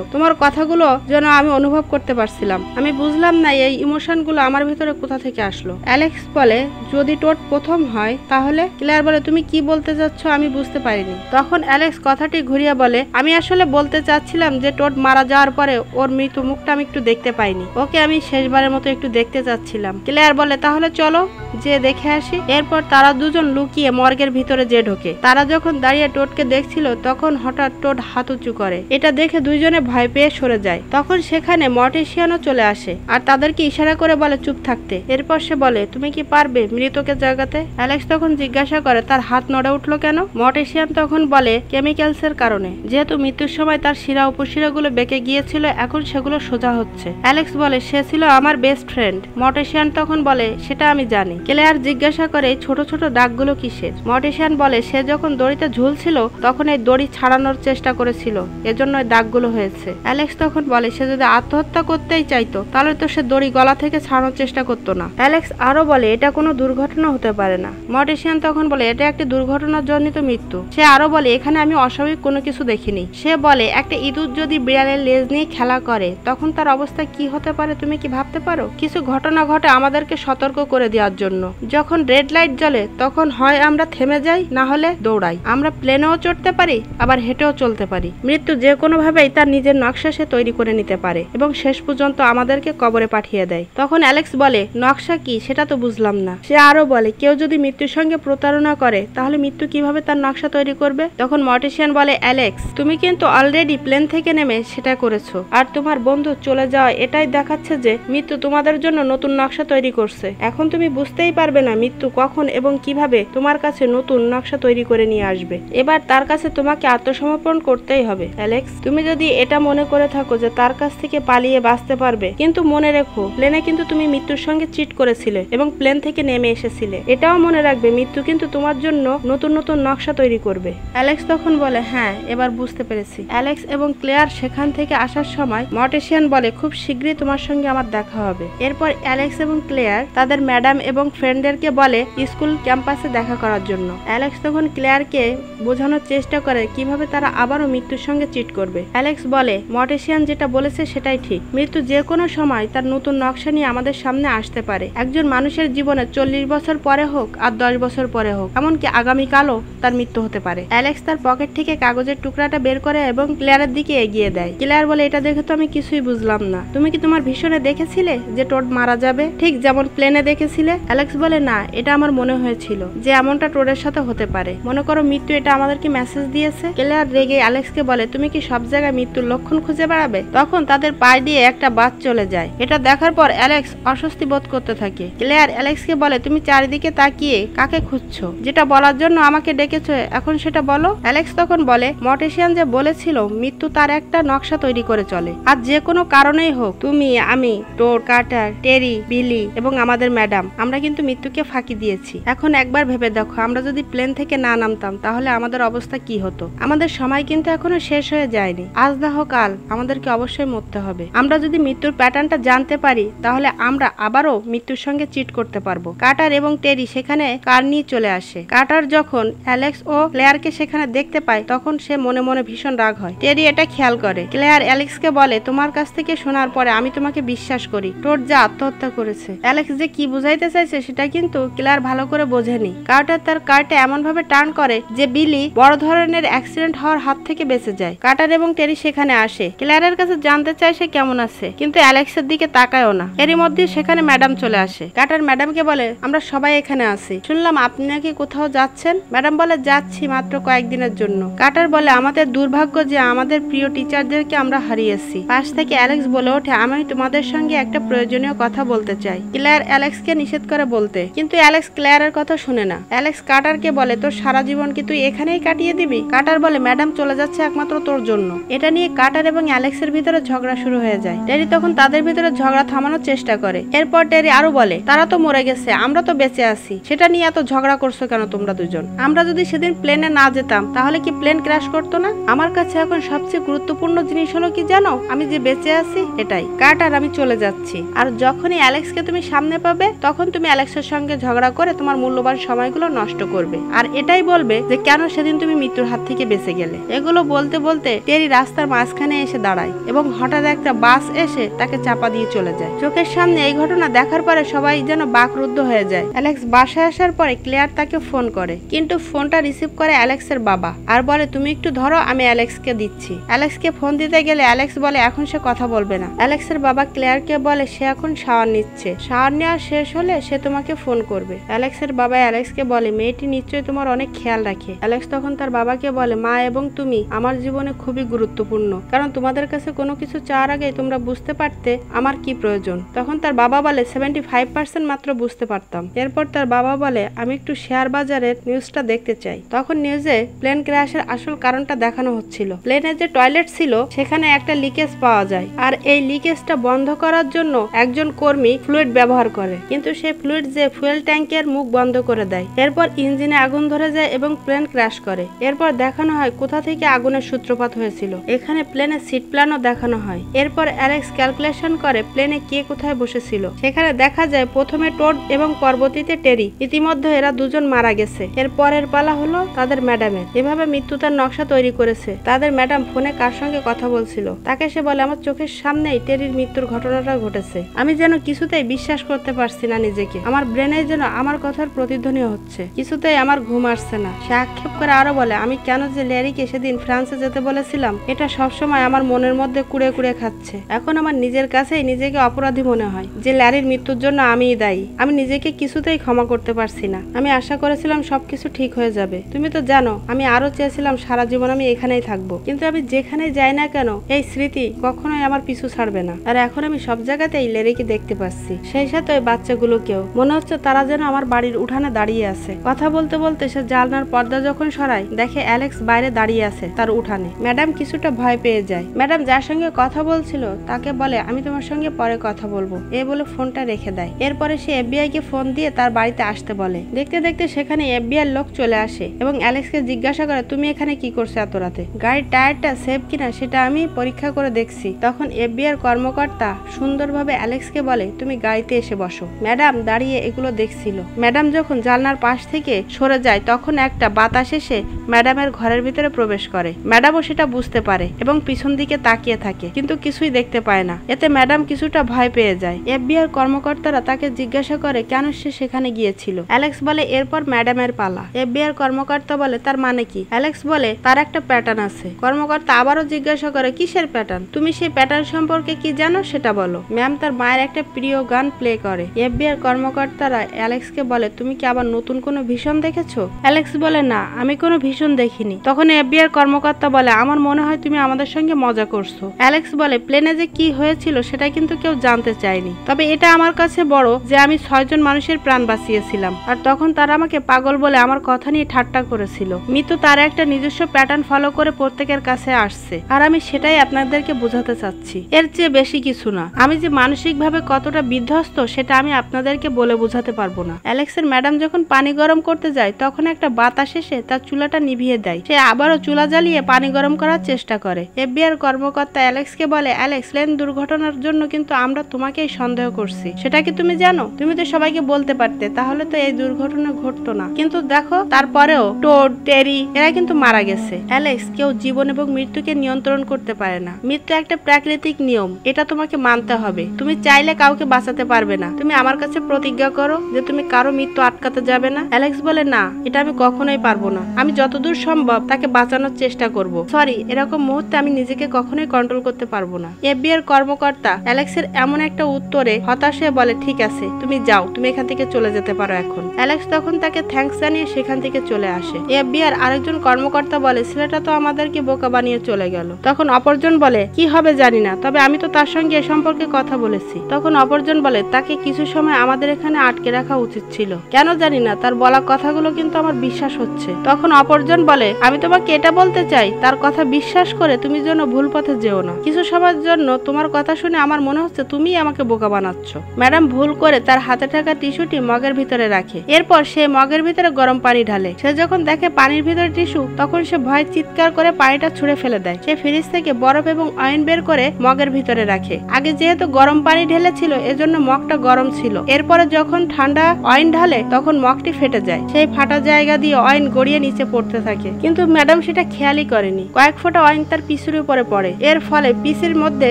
তোমার কথাগুলো যেন আমি অনুভব করতে পারছিলাম। আমি বুঝলাম না এই ইমোশনগুলো আমার ভিতরে কোথা থেকে আসলো। অ্যালেক্স বলে যদি টোড প্রথম হয় তাহলে? ক্লেয়ার বলে তুমি কি বলতে চাচ্ছ আমি বুঝতে পারিনি। তখন অ্যালেক্স কথাটি ঘুরিয়ে বলে আমি আসলে বলতে চাচ্ছিলাম যে টোড মারা যাওয়ার পরে ওর মৃত মুখটা আমি একটু দেখতে পাইনি, ওকে আমি শেষবারের মতো একটু দেখতে চাচ্ছিলাম। ক্লেয়ার বলে তাহলে চলো যে দেখে আসি। এরপর তারা দুজন লুকিয়ে মর্গের ভিতরে যে ঢোকে। তারা যখন দাঁড়িয়ে টোডকে দেখছিল তখন হঠাৎ টোড হাত উঁচু করে। এটা দেখে দুইজনে ভয় পেয়ে সরে যায়। তখন সেখানে মর্টিসিয়ানও চলে আসে আর তাদেরকে ইশারা করে বলে চুপ থাকতে। এরপর সে বলে তুমি কি পারবে মৃতকে জাগাতে? অ্যালেক্স তখন জিজ্ঞাসা করে তার হাত নড়ে উঠলো কেন? মর্টিসিয়ান তখন বলে কেমিক্যালস এর কারণে, যেহেতু মৃত্যুর সময় তার শিরা উপশিরাগুলো বেঁকে গিয়েছিল এখন সেগুলো সোজা হচ্ছে। অ্যালেক্স বলে সে ছিল আমার বেস্ট ফ্রেন্ড। মর্টিসিয়ান তখন বলে সেটা আমি জানি। ক্লেয়ার জিজ্ঞাসা করে ছোট ছোট দাগগুলো কিসের? মর্টিসিয়ান বলে সে যখন দড়িতে ঝুলছিল তখন এই দড়ি ছাড়ানোর চেষ্টা করেছিল, এজন্য এই দাগগুলো হয়েছে। অ্যালেক্স তখন বলে সে যদি আত্মহত্যা করতেই চাইতো তাহলে তো সে দড়ি গলা থেকে ছাড়ানোর চেষ্টা করতো না। অ্যালেক্স আরো বলে এটা কোনো দুর্ঘটনা হতে পারে না। মর্টিসিয়ান তখন বলে এটা একটি দুর্ঘটনার জনিত মৃত্যু। সে আরো বলে এখানে আমি অস্বাভাবিক কোনো কিছু দেখিনি। সে বলে একটা ইঁদুর যদি বিড়ালের লেজ নিয়ে খেলা করে তখন তার অবস্থা কি হতে পারে তুমি কি ভাবতে পারো? কিছু ঘটনা ঘটে আমাদেরকে সতর্ক করে দেওয়ার জন্য। যখন রেড লাইট জ্বলে তখন হয় আমরা থেমে যাই না হলে দৌড়াই। আমরা প্লেনেও চড়তে পারি আবার হেঁটেও চলতে পারি। মৃত্যু যে কোনো ভাবেই তার নিজের নকশা সে তৈরি করে নিতে পারে এবং শেষ পর্যন্ত আমাদেরকে কবরে পাঠিয়ে দেয়। তখন অ্যালেক্স বলে নকশা কি সেটা তো বুঝলাম না। সে আরো বলে কেউ যদি মৃত্যুর সঙ্গে প্রতারণা করে তাহলে মৃত্যু কিভাবে তার নকশা তৈরি করবে? তখন মর্টিসিয়ান বলে অ্যালেক্স তুমি কিন্তু অলরেডি প্লেন থেকে নেমে সেটা করেছো, আর তোমার বন্ধু চলে যাওয়া এটাই দেখাচ্ছে যে মৃত্যু তোমাদের জন্য নতুন নকশা তৈরি করছে। এখন তুমি বুঝতেই পারবে না মৃত্যু কখন এবং কিভাবে তোমার কাছে নতুন নকশা তৈরি করে নিয়ে আসবে। এবার তার কাছে তোমাকে আত্মসমর্পণ করতেই হবে। অ্যালেক্স তুমি যদি এটা মনে করে থাকো যে তার কাছ থেকে পালিয়ে বাঁচতে পারবে, কিন্তু মনে রেখো প্লেনে কিন্তু তুমি মৃত্যুর সঙ্গে চিট করেছিলে এবং প্লেন থেকে নেমে এসেছিলে। এটাও মনে রাখবে মৃত্যু কিন্তু তোমার জন্য নতুন নতুন নকশা তৈরি করবে। অ্যালেক্স তখন বলে হ্যাঁ এবার বুঝতে পেরেছি। অ্যালেক্স এবং ক্লেয়ার সেখান থেকে আসার সময় মর্টিসিয়ান বলে খুব শীঘ্রই তোমার সঙ্গে আমার দেখা হবে। এরপর অ্যালেক্স এবং ক্লেয়ার তাদের ম্যাডাম এবং ফ্রেন্ডদেরকে বলে স্কুল ক্যাম্পাসে দেখা করার জন্য। অ্যালেক্স তখন ক্লেয়ারকে বোঝানোর চেষ্টা করে কিভাবে তারা আবারও মৃত্যুর সঙ্গে চিট করবে। অ্যালেক্স বলে মর্টিসিয়ান মর্টেশিয়ান যেটা বলেছে সেটাই ঠিক। মৃত্যু যে কোনো সময় তার নতুন নকশা নিয়ে আমাদের সামনে আসতে পারে। একজন মানুষের জীবনে 40 বছর পরে হোক আর 10 বছর পরে হোক, এমনকি আগামীকালও তার মৃত্যু হতে পারে। অ্যালেক্স তার পকেট থেকে কাগজের টুকরাটা বের করে এবং ক্লেয়ারের দিকে এগিয়ে দেয়। ক্লেয়ার বলে, এটা দেখে তো আমি কিছুই বুঝলাম না। তুমি কি তোমার ভিশনে দেখেছিলে যে টোড মারা যাবে, ঠিক যেমন প্লেনে দেখেছিলে? অ্যালেক্স বলে, না, এটা আমার মনে হয়েছিল যে এমনটা টোডের সাথে হতে পারে। মনে করো মৃত্যু এটা আমাদেরকে মেসেজ দিয়েছে। ক্লেয়ার রেগে অ্যালেক্সকে বলে, তুমি কি সব জায়গায় মৃত্যুর লক্ষণ খুঁজে বেড়াবে? তখন তাদের পায়ে দিয়ে একটা বাস চলে যায়। এটা দেখার পর অ্যালেক্স অস্বস্তি বোধ করতে থাকে। ক্লেয়ার অ্যালেক্সকে বলে, তুমি চারিদিকে তাকিয়ে কাকে খুঁজছো? যেটা বলার জন্য আমাকে ডেকেছো, এখন সেটা বলো। অ্যালেক্স তখন বলে, মর্টেশিয়ান যে বলেছিল মৃত্যু তার একটা নকশা তৈরি করে চলে, আর যে কোনো কারণেই হোক তুমি, আমি, টোড, কার্টার, টেরি, বিলি এবং আমাদের ম্যাডাম, আমরা কিন্তু মৃত্যুকে ফাঁকি দিয়েছি। এখন একবার ভেবে দেখো, আমরা যদি প্লেন থেকে না নামতাম তাহলে আমাদের অবস্থা কি হতো? আমাদের সময় কিন্তু এখনো শেষ হয়ে যায়নি। আজ না হোক কাল আমাদেরকে অবশ্যই মরতে হবে। আমরা যদি মৃত্যুর প্যাটার্নটা জানতে পারি তাহলে আমরা আবারও মৃত্যুর সঙ্গে চিট করতে পারবো। কার্টার এবং টেরি সেখানে কার নিয়ে চলে আসে। কার্টার যখন অ্যালেক্স ও ক্লেয়ারকে সেখানে দেখতে পায় তখন সে মনে মনে ভীষণ রাগ হয়। টেরি এটা খেয়াল করে। ক্লেয়ার অ্যালেক্সকে বলে, তোমার কাছ থেকে শোনার পরে আমি তোমাকে বিশ্বাস করি টোড যে আত্মহত্যা করেছে। অ্যালেক্স যে কি বুঝাইতে চাইছে সেটা কিন্তু ক্লেয়ার ভালো করে বোঝেনি। কার্টার তার কার্টে এমন ভাবে টার্ন করে যে বিলি বড় ধরনের অ্যাক্সিডেন্ট হওয়ার হাত থেকে বেঁচে যায়। কার্টার এবং টেরি সেখানে আসে। ক্লেয়ারের কাছে জানতে চায় সে কেমন আছে, কিন্তু অ্যালেক্সের দিকে তাকায়ও না। এরই মধ্যে সেখানে ম্যাডাম চলে আসে। কার্টার ম্যাডামকে বলে, আমরা সবাই এখানে আছি, শুনলাম আপনি নাকি কোথাও যাচ্ছেন। ম্যাডাম বলে, যাচ্ছি মাত্র কয়েকদিনের জন্য। কার্টার বলে, আমাদের দুর্ভাগ্য যে আমাদের প্রিয় টিচারদেরকে আমরা হারিয়েছি। পাশ থেকে অ্যালেক্স বলে ওঠে, আমি তোমাদের সঙ্গে একটা প্রয়োজনীয় কথা বলতে চাই। ক্লেয়ার অ্যালেক্সকে নিষেধ করে বলতে, কিন্তু অ্যালেক্স ক্লেয়ারের কথা শুনে না। অ্যালেক্স কার্টারকে বলে, তোর সারা জীবন কি তুই এখানেই কাটিয়ে দিবি? কার্টার বলে, ম্যাডাম চলে যাচ্ছে একমাত্র তোর জন্য। এটা নিয়ে কার্টার এবং অ্যালেক্সের ভিতরে ঝগড়া শুরু হয়ে যায়। টেরি তখন তাদের ভিতরে ঝগড়া থামানোর চেষ্টা করে। এরপর টেরি আরো বলে, তারা তো মরে গেছে, আমরা তো বেঁচে আছি, সেটা নিয়ে এত ঝগড়া করছো কেন তোমরা দুজন? আমরা যদি সেদিন প্লেনে না যেতাম তাহলে কি প্লেন ক্র্যাশ করতো না? আমার কাছে এখন সবচেয়ে গুরুত্বপূর্ণ জিনিস হলো কি জানো, আমি যে বেঁচে আছি এটাই। কার্টার, আমি চলে যাচ্ছি। আর যখনই অ্যালেক্সকে তুমি সামনে পাবে তখন তুমি অ্যালেক্সের সঙ্গে ঝগড়া করে তোমার মূল্যবান সময়গুলো নষ্ট করবে, আর এটাই বলবে যে কেন সেদিন তুমি মৃত্যুর হাত থেকে বেঁচে গেলে। এগুলো বলতে বলতে টেরি রাস্তার মাঝখানে এসে দাঁড়ায় এবং হঠাৎ একটা বাস এসে তাকে চাপা দিয়ে চলে যায়। চোখের সামনে এই ঘটনা দেখার পরে সবাই যেন বাকরুদ্ধ হয়ে যায়। অ্যালেক্স বাসায় আসার পরে ক্লেয়ার তাকে ফোন করে, কিন্তু ফোনটা রিসিভ করে অ্যালেক্সের বাবা আর বলে, তুমি একটু ধরো, আমি অ্যালেক্সকে দিচ্ছি। অ্যালেক্সকে ফোন দিতে গেলে অ্যালেক্স বলে এখন সে কথা বলবে না। অ্যালেক্সের বাবা ক্লেয়ারকে বলে সে এখন শাওয়ার নিচ্ছে, শাওয়ার নেওয়া শেষ হলে সে তোমাকে ফোন করবে। অ্যালেক্সের বাবা অ্যালেক্সকে বলে, মেয়েটি নিশ্চয়ই তোমার অনেক খেয়াল রাখে। অ্যালেক্স তখন তার বাবাকে বলে, মা এবং তুমি আমার জীবনে খুবই গুরুত্বপূর্ণ, কারণ তোমাদের কাছে কোনো কিছু চাওয়ার আগে তোমরা বুঝতে পারতে আমার কি প্রয়োজন। তখন তার বাবা বলে, 75% মাত্র বুঝতে পারতাম। এরপর তার বাবা বলে, আমি একটু শেয়ার বাজারের নিউজটা দেখতে চাই। তখন নিউজে প্লেন ক্র্যাশের আসল কারণটা দেখানো হচ্ছিল। প্লেনের যে টয়লেট ছিল সেখানে একটা লিকেজ পাওয়া যায়, আর এই লিকেজটা বন্ধ করার জন্য একজন কর্মী ফ্লুইড ব্যবহার করে, কিন্তু সেই ফ্লুইড যে ফুয়েল ট্যাঙ্কের মুখ বন্ধ করে দেয়। এরপর ইঞ্জিনে আগুন ধরে যায় এবং প্লেন ক্র্যাশ করে। এরপর দেখানো হয় কোথা থেকে আগুনের সূত্রপাত হয়েছিল। এখানে প্লেনের সিট প্ল্যানও দেখানো হয়। এরপর অ্যালেক্স ক্যালকুলেশন করে প্লেনে কে কোথায় বসেছিল। সেখানে দেখা যায় প্রথমে টোড এবং পরবর্তীতে টেরি। ইতিমধ্যে এরা দুজন মারা গেছে। এর পরের পালা হলো তাদের ম্যাডামের। এভাবে মৃত্যু তার নকশা তৈরি করেছে। তাদের ম্যাডাম ফোনে কার সঙ্গে কথা বলছিল তাকে সে বলে, আমার চোখের সামনেই টেরির মৃত্যুর ঘটনাটা ঘটেছে। আমি যেন কিছুতেই বিশ্বাস করতে পারছি না নিজেকে। আমার ব্রেনে যেন আমার কথার প্রতিধ্বনি হচ্ছে, কিছুতেই আমার ঘুম আসছে না। সে আক্ষেপ করে আরো বলে, আমি কেন যে ল্যারিকে সেদিন ফ্রান্সে যেতে বলেছিলাম এটা সবসময় আমার মনের মধ্যে কুড়ে কুড়ে খাচ্ছে। এখন আমার নিজের কাছেই নিজেকে অপরাধী মনে হয় যে ল্যারির মৃত্যুর জন্য আমিই দায়ী। আমি নিজেকে কিছুতেই ক্ষমা করতে পারছি না। আমি আশা করেছিলাম সবকিছু ঠিক হয়ে যাবে। তুমি তো জানো আমি আরো চেয়েছিলাম সারা জীবন আমি এখানেই থাকবো, কিন্তু আমি যেখানে যাই না কেন এই স্মৃতি কখনোই আমার পিছু ছাড়বে না। আর এখন আমি সব জায়গাতেই ল্যারিকে দেখতে পাচ্ছি, সেই সাথে ওই বাচ্চাগুলোকেও। মনে হচ্ছে তারা যেন আমার বাড়ির উঠানে দাঁড়িয়ে আছে। কথা বলতে বলতে সে জানলার পর্দা যখন সরায় দেখে অ্যালেক্স বাইরে দাঁড়িয়ে আছে তার উঠানে। ম্যাডাম কিছুটা ভয় পেয়ে যায়। ম্যাডাম যার সঙ্গে কথা বলছিল তাকে বলে, আমি তোমার সঙ্গে পরে কথা বলবো, এই বলে ফোনটা রেখে দেয়। এরপরে সে এফবিআই কে ফোন দিয়ে তার বাড়িতে আসতে বলে। দেখতে দেখতে সেখানে এফবিআই লোক চলে আসে এবং অ্যালেক্সকে জিজ্ঞাসা করে, তুমি এখানে কি করছো এত রাতে? গাড়ির টায়ারটা সেফ কিনা সেটা আমি পরীক্ষা করে দেখছি। তখন এফবিআই কর্মকর্তা সুন্দরভাবে অ্যালেক্সকে বলে, তুমি গাড়িতে এসে বসো। ম্যাডাম দাঁড়িয়ে এগুলো দেখছিল। ম্যাডাম যখন জানলার পাশ থেকে সরে যায় তখন একটা বাতাস এসে ম্যাডামের ঘরের ভিতরে প্রবেশ করে। ম্যাডামও সেটা বুঝতে পারে এবং পিছন দিকে দিকে তাকিয়ে থাকে কিন্তু কিছুই দেখতে পায় না। এতে ম্যাডাম কিছুটা ভয় পেয়ে যায়। FBI কর্মকর্তারা তাকে জিজ্ঞাসা করে কেন সে সেখানে গিয়েছিল। অ্যালেক্স বলে এরপর ম্যাডামের পালা। FBI কর্মকর্তা বলে তার মানে কি? অ্যালেক্স বলে তার একটা প্যাটার্ন আছে। কর্মকর্তা আবারও জিজ্ঞাসা করে কিসের প্যাটার্ন? তুমি সেই প্যাটার্ন সম্পর্কে কি জানো সেটা বলো। ম্যাম তার মায়ের একটা প্রিয় গান প্লে করে। FBI কর্মকর্তারা অ্যালেক্সকে বলে তুমি কি আবার নতুন কোনো ভিশন দেখেছো? অ্যালেক্স বলে না, আমি কোনো ভিশন দেখিনি। তখন FBI কর্মকর্তা বলে আমার মনে হয় তুমি আমাদের সঙ্গে মজা করছো। অ্যালেক্স বলে প্লেনে যে কি হয়েছিল সেটা কিন্তু কেউ জানতে চায়নি, তবে এটা আমার কাছে বড় যে আমি 6 জন মানুষের প্রাণ বাঁচিয়েছিলাম আর তখন তারা আমাকে পাগল বলে আমার কথা নিয়ে ঠাট্টা করেছিল। মৃত্যু তার একটা নিজস্ব প্যাটার্ন ফলো করে প্রত্যেকের কাছে আসছে আর আমি সেটাই আপনাদেরকে বোঝাতে চাচ্ছি। এর চেয়ে বেশি কিছু না। আমি যে মানসিকভাবে কতটা বিধ্বস্ত সেটা আমি আপনাদেরকে বলে বোঝাতে পারবো না। অ্যালেক্সের ম্যাডাম যখন পানি গরম করতে যায় তখন একটা বাতাস এসে তার চুলাটা নিভিয়ে দেয়। সে আবারও চুলা জ্বালিয়ে পানি গরম করার চেষ্টা করে। FBI কর্মকর্তা অ্যালেক্সকে বলে অ্যালেক্স প্লেন দুর্ঘটনার জন্য কিন্তু আমরা তোমাকেই সন্দেহ করছি। সেটা কি তুমি জানো? তুমি তো সবাইকে বলতে পারতে, তাহলে তো এই দুর্ঘটনা ঘটতো না। কিন্তু দেখো তারপরেও টোড, টেরি এরা কিন্তু মারা গেছে। অ্যালেক্স কেউ জীবন এবং মৃত্যুকে নিয়ন্ত্রণ করতে পারে না। মৃত্যু একটা প্রাকৃতিক নিয়ম, এটা তোমাকে মানতে হবে। তুমি চাইলে কাউকে বাঁচাতে পারবে না। তুমি আমার কাছে প্রতিজ্ঞা করো যে তুমি কারো মৃত্যু আটকাতে যাবে না। অ্যালেক্স বলে না, এটা আমি কখনোই পারবো না। আমি যতদূর সম্ভব তাকে বাঁচানোর চেষ্টা করব। সরি, এরকম মুহূর্তে আমি নিজেকে কখনোই কন্ট্রোল করতে পারবো না। FBI কর্মকর্তা অ্যালেক্সের এমন একটা উত্তরে হতাশ হয়ে বলে ঠিক আছে তুমি যাও, তুমি এখান থেকে চলে যেতে পারো এখন। অ্যালেক্স তখন তাকে থ্যাঙ্কস জানিয়ে সেখান থেকে চলে আসে। FBI আরেকজন কর্মকর্তা বলে ছেলেটা তো আমাদেরকে বোকা বানিয়ে চলে গেল। তখন অপরজন বলে কি হবে জানি না, তবে আমি তো তার সঙ্গে এ সম্পর্কে কথা বলেছি। তখন অপরজন বলে তাকে কিছু সময় আমাদের এখানে আটকে রাখা উচিত ছিল। কেন জানি না, তার বলা কথাগুলো কিন্তু আমার বিশ্বাস হচ্ছে। তখন অপরজন বলে আমি তোমাকে এটা বলতে চাই, তার কথা বিশ্বাস করে তুমি যেন ভুল পথে যেও না। কিছু সময়ের জন্য তোমার কথা শুনে আমার মনে হচ্ছে তুমিই আমাকে বোকা বানাচ্ছ। ম্যাডাম ভুল করে তার হাতে থাকা টিস্যুটি মগের ভিতরে রাখে। এরপর সে মগের ভিতরে গরম পানি ঢালে। সে যখন দেখে পানির ভিতরে টিস্যু তখন সে ভয় চিৎকার করে পানিটা ছুঁড়ে ফেলে দেয়। সে ফ্রিজ থেকে বরফ এবং অয়েন বের করে মগের ভিতরে রাখে। আগে যেহেতু গরম পানি ঢেলেছিল এজন্য মগটা গরম ছিল। এরপরে যখন ঠান্ডা অয়েন ঢালে তখন মগটি ফেটে যায়। সেই ফাটা জায়গা দিয়ে অয়েন গড়িয়ে নিচে পড়তে থাকে, কিন্তু ম্যাডাম সেটা খেয়ালই করেনি। কয়েক ফোঁটা অয়েন তার পিসির উপরে পড়ে। এর ফলে পিসির মধ্যে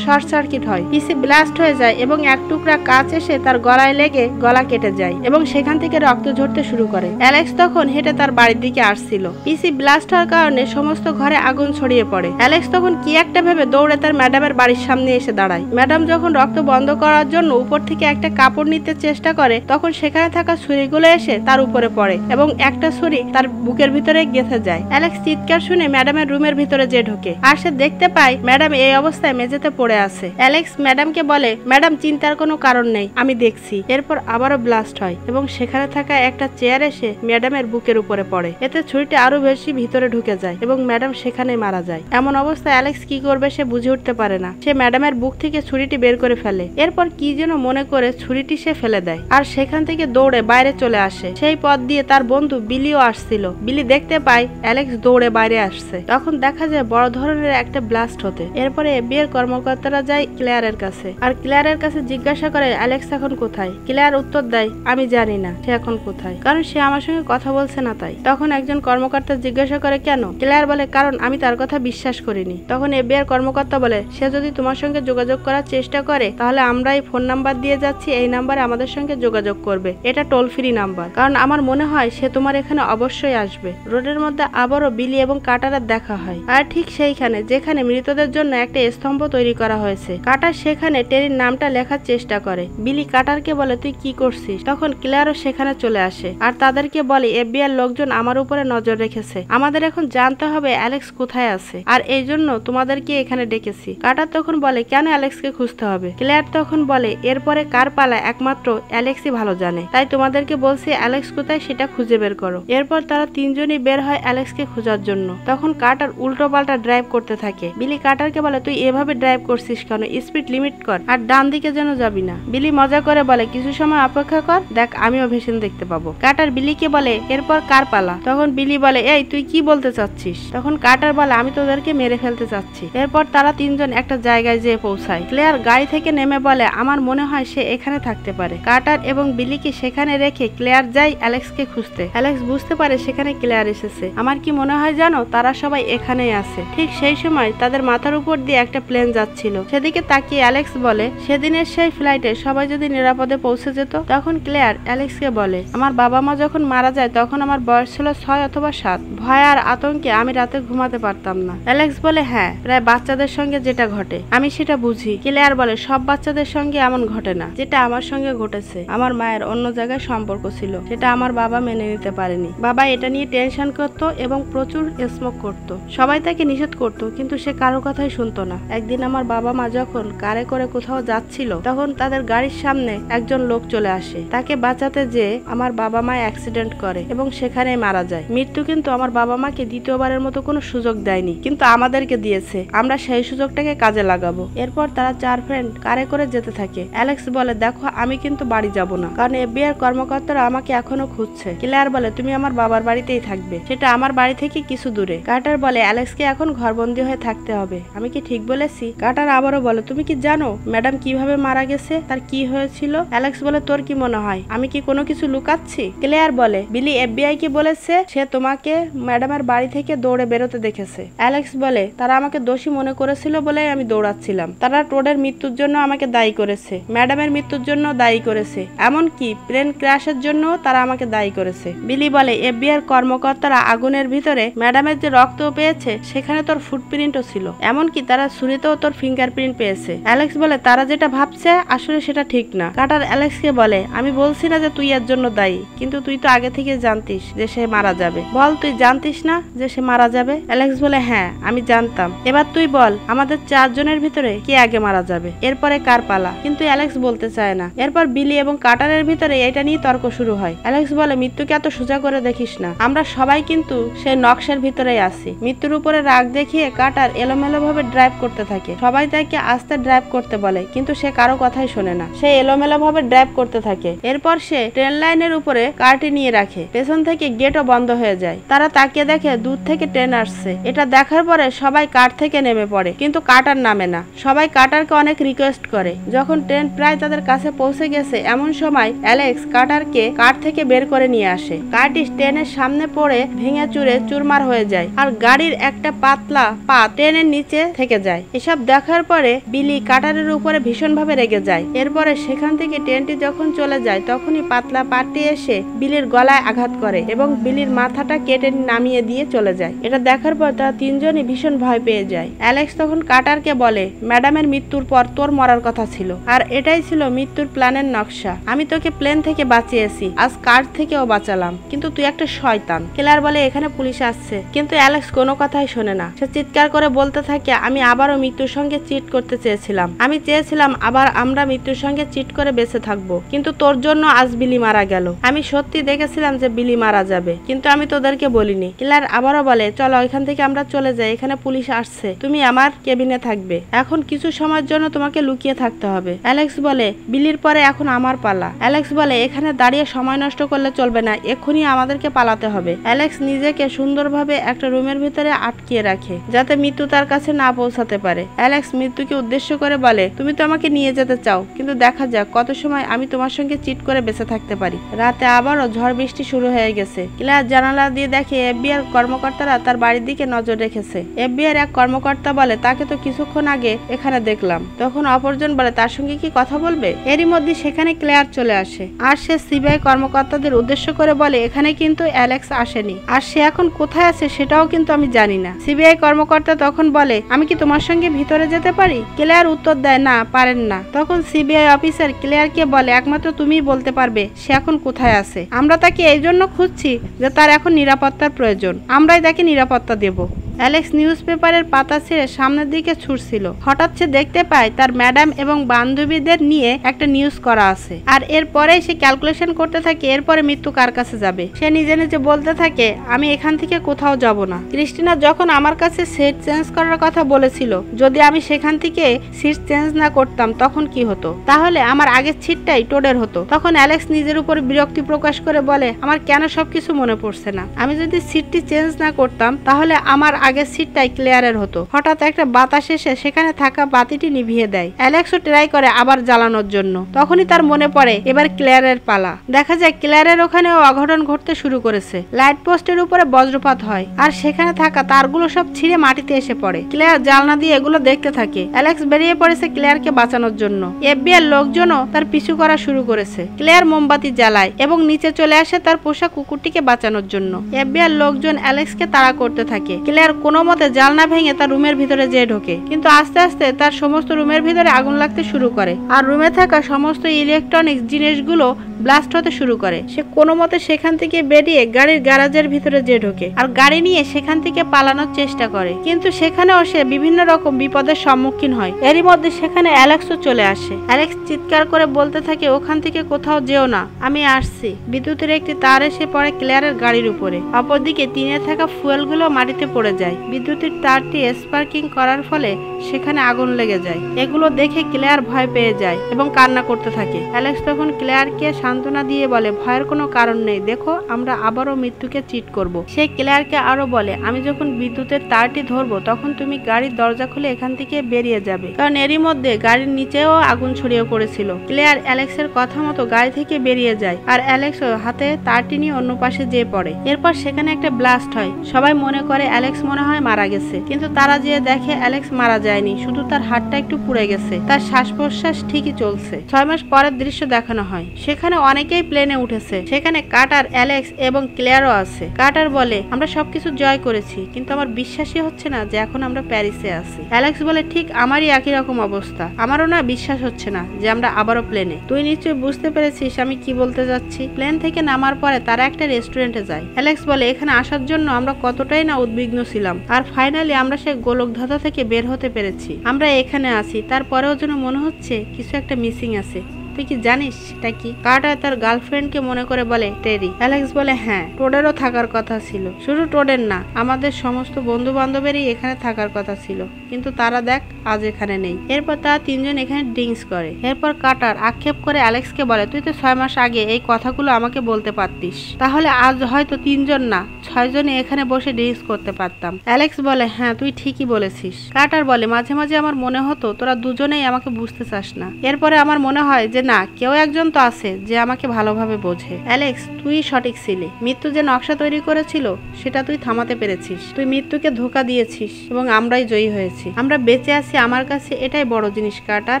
শর্ট সার্কিট হয়। পিসি ব্লাস্ট হয়ে যায় এবং এক টুকরা কাঁচ এসে তার গলায় লেগে গলা কেটে যায় এবং সেখান থেকে রক্ত ঝরতে শুরু করে। অ্যালেক্স তখন হেঁটে তার বাড়ির দিকে আসছিল। পিসি ব্লাস্ট হওয়ার কারণে সমস্ত ঘরে আগুন ছড়িয়ে পড়ে। অ্যালেক্স তখন কি একটা ভেবে দৌড়ে তার ম্যাডামের বাড়ির সামনে এসে দাঁড়ায়। ম্যাডাম যখন রক্ত বন্ধ করার জন্য উপর থেকে একটা কাপড় নিতে চেষ্টা করে তখন সেখানে থাকা ছুরিগুলো এসে তার উপরে পড়ে এবং একটা ছুরি তার বুকের ভিতরে গেঁথে যায়। অ্যালেক্স চিৎকার শুনে ম্যাডামের রুমের ভিতরে যে ঢোকে আর সে দেখতে পায় ম্যাডাম এই অবস্থায় মেঝেতে পড়ে আছে। অ্যালেক্স ম্যাডামকে বলে ম্যাডাম চিন্তার কোনো কারণ নেই, আমি দেখছি। এরপর আবারও ব্লাস্ট হয় এবং সেখানে থাকা একটা চেয়ার এসে ম্যাডামের বুকের উপরে পড়ে। এতে ছুরিটি আরো বেশি ভিতরে ঢুকে যায় এবং ম্যাডাম সেখানেই মারা যায়। এমন অবস্থায় অ্যালেক্স কি করবে সে বুঝে উঠতে পারে না। সে ম্যাডামের বুক থেকে ছুরিটি বের করে ফেলে। এরপর কি যেন মনে করে ছুরিটি সে ফেলে দেয় আর সেখান থেকে দৌড়ে বাইরে চলে আসে। সেই পথ দিয়ে তার বন্ধু বিলিও আসছিল। বিলি দেখতে পায় অ্যালেক্স দৌড়ে বাইরে আসছে। তখন দেখা যায় বড় ধরনের একটা ব্লাস্ট হতে। এরপরে FBI কর্মকর্তারা যায় ক্লেয়ারের কাছে আর ক্লেয়ারের কাছে জিজ্ঞাসা করে অ্যালেক্স এখন কোথায়। ক্লেয়ার উত্তর দেয় আমি জানি না সে এখন কোথায়, কারণ সে আমার সঙ্গে কথা বলছে না তাই। তখন একজন কর্মকর্তা জিজ্ঞাসা করে কেন। ক্লেয়ার বলে কারণ আমি তার কথা বিশ্বাস করিনি। তখন FBI কর্মকর্তা বলে সে যদি তোমার সঙ্গে যোগাযোগ করার চেষ্টা করে তাহলে আমরা এই ফোন নাম্বার দিয়ে যাচ্ছি, এই নাম্বারে আমাদের সঙ্গে যোগাযোগ করবে। এটা টোল ফ্রি নাম্বার, কারণ আমার মনে হয় সে তোমার এখানে অবশ্যই আসবে। রোডের মধ্যে আবারও বিলি এবং কাটারের দেখা হয় আর ঠিক সেইখানে যেখানে মৃতদের জন্য একটা স্তম্ভ তৈরি করা হয়েছে। কাটার সেখানে টেরির নামটা লেখার চেষ্টা করে। বিলি কাটারকে বলে তুই কি করছিস। তখন ক্লেয়ারও সেখানে চলে আসে আর তাদেরকে বলে FBI লোকজন আমার উপরে নজর রেখেছে, আমাদের এখন জানতে হবে অ্যালেক্স কোথায় আছে আর এই জন্য তোমাদেরকে এখানে ডেকেছি। কাটার তখন বলে কেন অ্যালেক্সকে খুঁজতে হবে। ক্লেয়ার তখন বলে এরপরে কার পালা একমাত্র অ্যালেক্সই ভালো জানে, তাই তোমাদেরকে বলছি অ্যালেক্স কোথায় সেটা খুঁজে বের করো। এরপর তারা তিনজনই বের হয় অ্যালেক্সকে খোঁজার জন্য। তখন কাটার উল্টো পাল্টা ড্রাইভ করতে থাকে। বিলি কাটারকে বলে তুই এভাবে ড্রাইভ করছিস কেন, স্পিড লিমিট কর আর ডান দিকে যেন যাবি না। বিলি মজা করে বলে কিছু সময় অপেক্ষা কর, দেখ আমিও ভেসিন দেখতে পাবো। কাটার বিলিকে বলে এরপর কার পালা। তখন বিলি বলে এই তুই কি বলতে চাচ্ছিস। তখন কাটার বলে আমি তোদেরকে মেরে ফেলতে চাচ্ছি। এরপর তারা তিনজন একটা জায়গায় যেয়ে পৌঁছায়। ক্লেয়ার গাড়ি থেকে নেমে বলে আমার মনে হয় সে এখানে থাকতে পারে। কাটার এবং বিলিকে সেখানে রেখে ক্লেয়ার যায় অ্যালেক্সকে খুঁজতে। অ্যালেক্স বুঝতে পারে সেখানে ক্লেয়ার এসেছে। আমার কি মনে হয় জানো, তারা সবাই এখানেই আছে। ঠিক সেই সময় তাদের মাথার উপর দিয়ে একটা প্লেন যাচ্ছিল। সেদিকে তাকিয়ে অ্যালেক্স বলে, সেদিনের সেই ফ্লাইটে সবাই যদি নিরাপদে পৌঁছে যেত। তখন ক্লেয়ার অ্যালেক্সকে বলে, আমার বাবা মা যখন মারা যায় তখন আমার বয়স ছিল 6 অথবা 7। ভয় আর আতঙ্কে আমি রাতে ঘুমাতে পারতাম না। অ্যালেক্স বলে, হ্যাঁ, প্রায় বাচ্চাদের সঙ্গে যেটা ঘটে আমি সেটা বুঝি। ক্লেয়ার বলে, সব বাচ্চাদের সঙ্গে এমন ঘটে না। যেটা আমার সঙ্গে ঘটেছে, আমার মায়ের অন্য জায়গায় সম্পর্ক ছিল, সেটা আমার বাবা মেনে নিতে পারেনি। বাবা এটা নিয়ে টেনশন করত এবং প্রচুর স্মোক করত। সবাই তাকে নিষেধ করত, কিন্তু সে কারো কথাই শুনতো না। একদিন আমার বাবা মা যখন কারে করে কোথাও যাচ্ছিল, তখন তাদের গাড়ির সামনে একজন লোক চলে আসে। তাকে বাঁচাতে যে আমার বাবা মা অ্যাক্সিডেন্ট করে এবং সেখানেই মারা যায়। মৃত্যু কিন্তু আমার বাবা মাকে দ্বিতীয়বারের মতো কোনো সুযোগ দেয়নি, কিন্তু আমাদেরকে দিয়েছে। আমরা সেই সুযোগটাকে কাজে লাগাবো। এরপর তারা 4 ফ্রেন্ড কারে করে যেতে থাকে। অ্যালেক্স বলে, দেখো আমি কিন্তু বাড়ি যাব না, কারণ এফবিআই কর্মকর্তারা আমাকে এখনো খুঁজছে। ক্লেয়ার বলে, তুমি আমার বাবার বাড়িতেই থাকবে, সেটা আমার বাড়ি থেকে কিছু দূরে। কার্টার বলে, অ্যালেক্সকে এখন ঘরবন্দি হয়ে থাকতে হবে। আমি কি ঠিক বলেছি? কার্টার আবারও বলে, তুমি কি জানো ম্যাডাম কিভাবে মারা গেছে, তার কি হয়েছিল? অ্যালেক্স বলে, তোর কি মনে হয় আমি কি কোনো কিছু লুকাচ্ছি? ক্লেয়ার বলে, বিলি এফবিআই কি বলেছে সে তোমাকে ম্যাডামের বাড়ি থেকে দৌড়ে বেরোতে দেখেছে। অ্যালেক্স বলে, তারা আমাকে দোষী মনে করেছিল বলে আমি দৌড়াচ্ছিলাম। তারা টোডের মৃত্যুর জন্য আমাকে দায়ী করেছে, ম্যাডামের মৃত্যুর জন্য দায়ী করেছে, এমনকি প্লেন ক্র্যাশের জন্য তারা আমাকে দায়ী করেছে। বিলি বলে, এফবিআই কর্মকর্তারা আগুনের ভিতরে ম্যাডামের যে রক্ত পেয়েছে সেখানে তোর ফুটপ্রিন্টও ছিল, এমনকি তারা ছুরিতেও তোর ফিঙ্গারপ্রিন্ট পেয়েছে। অ্যালেক্স বলে, তারা যেটা ভাবছে আসলে সেটা ঠিক না। কার্টার অ্যালেক্সকে বলে, আমি বলছি না যে তুই এর জন্য দায়ী, কিন্তু তুই তো আগে থেকে জানতিস যে সে মারা যাবে। বল, তুই জানতিস না যে সে মারা যাবে? অ্যালেক্স বলে, হ্যাঁ আমি জানতাম। এবার তুই বল, আমাদের 4 জনের ভিতরে কে আগে মারা যাবে, এরপরে কার পালা? কিন্তু অ্যালেক্স বলতে চায় না। এরপর বিলি এবং কার্টারের ভিতরে এটা নিয়ে তর্ক শুরু হয়। অ্যালেক্স বলে, মৃত্যুকে এত সোজা করে দেখিস না, আমরা সবাই কিন্তু সেই নকশার ভিতরেই আছি। মৃত্যুর উপরে রাগ দেখিয়ে কার্টার এলোমেলো ভাবে ড্রাইভ করতে থাকে। সবাই তাকে আস্তে ড্রাইভ করতে বলে, কিন্তু সে কারো কথাই শোনে না। সে এলোমেলো ভাবে ড্রাইভ করতে থাকে। এরপর সে ট্রেন লাইনের উপরে কারটি নিয়ে রাখে। পেছন থেকে গেটও বন্ধ হয়ে যায়। তারা তাকিয়ে দেখে দূর থেকে ট্রেন আসছে। এটা দেখার পরে সবাই কার থেকে নেমে পড়ে, কিন্তু কার্টার নামে না। সবাই কার্টারকে অনেক রিকোয়েস্ট করে। যখন ট্রেন প্রায় তাদের কাছে পৌঁছে গেছে, এমন সময় অ্যালেক্স কার্টারকে কার থেকে বের করে নিয়ে আসে। কারটি ট্রেনের সামনে পড়ে ভেঙে চুরে চুরমার হয়ে যায়, আর গাড়ির একটা পাতলা পা ট্রেনের নিচে থেকে যায়। এসব দেখার পরে বিলি কার্টারের উপরে ভীষণভাবে রেগে যায়। এরপরে সেখান থেকে ট্রেনটি যখন চলে যায়, তখনই পাতলা পাটি এসে বিলির গলায় আঘাত করে এবং বিলির মাথাটা কেটে নামিয়ে দিয়ে চলে যায়। এটা দেখার পর তারা 3 জনই ভীষণ ভয় পেয়ে যায়। অ্যালেক্স তখন কার্টারকে বলে, ম্যাডামের মৃত্যুর পর তোর মরার কথা ছিল, আর এটাই ছিল মৃত্যুর প্ল্যানের নকশা। আমি তোকে প্লেন থেকে বাঁচিয়েছি, আজ কার্ড থেকেও বাঁচালাম, কিন্তু তুই একটা শয়তান। ক্লেয়ার বলে, এখানে পুলিশ আসছে, কিন্তু অ্যালেক্স কোনো কথাই শোনে না। সে চিৎকার করে বলতে থাকে, আমি আবারও মৃত্যুর সঙ্গে চিট করতে চেয়েছিলাম। আমি চেয়েছিলাম আবার আমরা মৃত্যুর সঙ্গে চিট করে বেঁচে থাকবো, কিন্তু তোর জন্য আজ বিলি মারা গেল। আমি সত্যি দেখেছিলাম যে বিলি মারা যাবে, কিন্তু আমি তোদেরকে বলিনি। ক্লেয়ার আবারও বলে, চলো এখান থেকে আমরা চলে যাই, এখানে পুলিশ আসছে, তুমি আমার কেবিনে থাকবে। এখন কিছু সময়ের জন্য তোমাকে লুকিয়ে থাকতে হবে। অ্যালেক্স বলে, বিলির পরে এখন আমার পালা। অ্যালেক্স বলে, এখানে দাঁড়িয়ে সময় নষ্ট করলে চলবে না, এক্ষুনি আমাদেরকে পালাতে হবে। অ্যালেক্স নিজেকে সুন্দরভাবে একটা রুমের ভিতরে আটকিয়ে রাখে, যাতে মৃত্যু তার কাছে না পৌঁছাতে পারে। অ্যালেক্স মৃত্যুকে উদ্দেশ্য করে বলে, তুমি তো আমাকে নিয়ে যেতে চাও, কিন্তু দেখা যাক কত সময় আমি তোমার সঙ্গে চিট করে বেঁচে থাকতে পারি। রাতে আবারও ঝড় বৃষ্টি শুরু হয়ে গেছে। ক্লেয়ার জানালা দিয়ে দেখে এফবিআই কর্মকর্তারা তার বাড়ির দিকে নজর রেখেছে। এফবিআই এক কর্মকর্তা বলে, তাকে তো কিছুক্ষণ আগে এখানে দেখলাম। তখন অপরজন বলে, তার সঙ্গে কি কথা বলবে? এরই মধ্যে সেখানে ক্লেয়ার চলে আসে, আর সে সিবিআই কর্মকর্তাদের উদ্দেশ্য করে বলে, এখানে কিন্তু অ্যালেক্স আসেনি, আর সে এখন কোথায় আছে সেটাও কিন্তু আমি জানি না। সিবিআই কর্মকর্তা তখন বলে, আমি কি তোমার সঙ্গে ভিতরে যেতে পারি? ক্লেয়ার উত্তর দেয়, না পারেন না। তখন সিবিআই অফিসার ক্লেয়ারকে বলে, একমাত্র তুমিই বলতে পারবে সে এখন কোথায় আছে। আমরা তাকে এই জন্য খুঁজছি যে তার এখন নিরাপত্তার প্রয়োজন, আমরাই তাকে নিরাপত্তা দেব। অ্যালেক্স নিউজ পেপারের পাতা ছেড়ে সামনের দিকে ছুটছিল। হঠাৎ সে দেখতে পায় তার ম্যাডাম এবং বান্ধবীদের নিয়ে একটা নিউজ করা আছে, আর এরপরেই সে ক্যালকুলেশন করতে থাকে এরপরে মৃত্যু কার কাছে যাবে। সে নিজে নিজে বলতে থাকে, আমি এখান থেকে কোথাও যাব না। ক্রিস্টিনা যখন আমার কাছে সিট চেঞ্জ করার কথা বলেছিল, যদি আমি সেখান থেকে সিট চেঞ্জ না করতাম তখন কি হতো? তাহলে আমার আগের সিটটাই টোডের হতো। তখন অ্যালেক্স নিজের উপর বিরক্তি প্রকাশ করে বলে, আমার কেন সবকিছু মনে পড়ছে না। আমি যদি সিটটি চেঞ্জ না করতাম তাহলে আমার আগের সিটটাই ক্লেয়ারের হতো। হঠাৎ একটা বাতাস এসে সেখানে থাকা বাতিটি নিভিয়ে দেয়। অ্যালেক্সও ট্রাই করে আবার জ্বালানোর জন্য। তখনই তার মনে পড়ে এবার ক্লেয়ারের পালা। দেখা যায় ক্লেয়ারের ওখানেও অঘটন ঘটতে শুরু করেছে। লাইট পোস্টের উপরে বজ্রপাত হয় আর সেখানে থাকা তারগুলো সব ছিঁড়ে মাটিতে এসে পড়ে। ক্লেয়ার জানলা দিয়ে এগুলো দেখতে থাকে। অ্যালেক্স বেরিয়ে পড়েছে ক্লেয়ারকে বাঁচানোর জন্য। এফবিআই লোকজনও তার পিছু করা শুরু করেছে। ক্লেয়ার মোমবাতি জ্বালায় এবং নিচে চলে আসে তার পোষা কুকুরটিকে বাঁচানোর জন্য। এফবিআই লোকজন অ্যালেক্সকে তাড়া করতে থাকে। ক্লেয়ার কোনো মতে জানলা ভেঙে তার রুমের ভিতরে যেয়ে ঢোকে, কিন্তু আস্তে আস্তে তার সমস্ত রুমের ভিতরে আগুন লাগতে শুরু করে আর রুমে থাকা সমস্ত ইলেকট্রনিক্স জিনিসগুলো ব্লাস্ট হতে শুরু করে। সে কোনো মতে সেখান থেকে বেরিয়ে গাড়ির গ্যারাজের ভিতরে যেয়ে ঢোকে আর গাড়ি নিয়ে সেখান থেকে পালানোর চেষ্টা করে, কিন্তু সেখানেও সে বিভিন্ন রকম বিপদের সম্মুখীন হয়। এরই মধ্যে সেখানে অ্যালেক্সও চলে আসে। অ্যালেক্স চিৎকার করে বলতে থাকে, ওখান থেকে কোথাও যেও না, আমি আসছি। বিদ্যুতের একটি তার এসে পড়ে ক্লেয়ারের গাড়ির উপরে। অপরদিকে টিনে থাকা ফুয়েলগুলো মাটিতে পড়ে যায়। বিদ্যুতের তারটি স্পার্কিং করার ফলে সেখানে আগুন লেগে যায়। এগুলো দেখে ক্লেয়ার ভয় পেয়ে যায় এবং কান্না করতে থাকে। অ্যালেক্স তখন ক্লেয়ারকে সান্ত্বনা দিয়ে বলে, ভয়ের কোনো কারণ নেই, দেখো আমরা আবারও মৃত্যুকে চিট করব। সে ক্লেয়ারকে আরো বলে, আমি যখন বিদ্যুতের তারটি ধরবো তখন তুমি গাড়ির দরজা খুলে এখান থেকে বেরিয়ে যাবে, কারণ এরই মধ্যে গাড়ির নিচেও আগুন ছড়িয়ে পড়েছিল। ক্লেয়ার অ্যালেক্সের কথা মতো গাড়ি থেকে বেরিয়ে যায় আর অ্যালেক্স হাতে তারটি নিয়ে অন্য পাশে যেয়ে পড়ে। এরপর সেখানে একটা ব্লাস্ট হয়। সবাই মনে করে অ্যালেক্স মনে হয় মারা গেছে, কিন্তু তারা যেয়ে দেখে অ্যালেক্স মারা যায়নি, শুধু তার হাতটা একটু পুড়ে গেছে। তার শ্বাস প্রশ্বাস ঠিকই চলছে। 6 মাস পরের দৃশ্য দেখানো হয়। সেখানে অনেকেই প্লেনে উঠেছে। সেখানে কার্টার, অ্যালেক্স এবং ক্লেয়ারও আছে। কার্টার বলে, আমরা সবকিছু জয় করেছি, কিন্তু আমার বিশ্বাসই হচ্ছে না যে এখন আমরা প্যারিসে আছি। অ্যালেক্স বলে, ঠিক আমারই একই রকম অবস্থা, আমারও না বিশ্বাস হচ্ছে না যে আমরা আবারও প্লেনে। তুই নিশ্চয়ই বুঝতে পেরেছিস আমি কি বলতে যাচ্ছি। প্লেন থেকে নামার পরে তারা একটা রেস্টুরেন্টে যায়। অ্যালেক্স বলে, এখানে আসার জন্য আমরা কতটাই না উদ্বিগ্ন ছিলাম, আর ফাইনালি আমরা সেই গোলকধাঁধা থেকে বের হতে পেরেছি। আমরা এখানে আছি, তারপরেও যেন মনে হচ্ছে কিছু একটা মিসিং আছে। তুই কি জানিস সেটা কি? কার্টার তার গার্লফ্রেন্ডকে মনে করে বলে, টেরি। অ্যালেক্স বলে, হ্যাঁ, টোডেরও থাকার কথা ছিল। শুধু টোডের না, আমাদের সমস্ত বন্ধু বান্ধবেরই এখানে থাকার কথা ছিল, কিন্তু তারা দেখ আজ এখানে নেই। এরপর তারা তিনজন এখানে ড্রিঙ্কস করে। এরপর কার্টার আক্ষেপ করে অ্যালেক্সকে বলে, তুই তো 6 মাস আগে এই কথাগুলো আমাকে বলতে পারতিস, তাহলে আজ হয়তো 3 জন না 6 জনে এখানে বসে ড্রিঙ্কস করতে পারতাম। অ্যালেক্স বলে, হ্যাঁ তুই ঠিকই বলেছিস। কার্টার বলে, মাঝে মাঝে আমার মনে হতো তোরা দুজনেই আমাকে বুঝতে চাস না। এরপরে আমার মনে হয় যে না, কেউ একজন তো আছে যে আমাকে ভালোভাবে বোঝে। অ্যালেক্স, তুই সঠিক ছিলি। মৃত্যু যে নকশা তৈরি করেছিল সেটা তুই থামাতে পেরেছিস। তুই মৃত্যুকে ধোঁকা দিয়েছিস এবং আমরাই জয়ী হয়েছি। আমরা বেঁচে আছি, আমার কাছে এটাই বড় জিনিস কার্টার।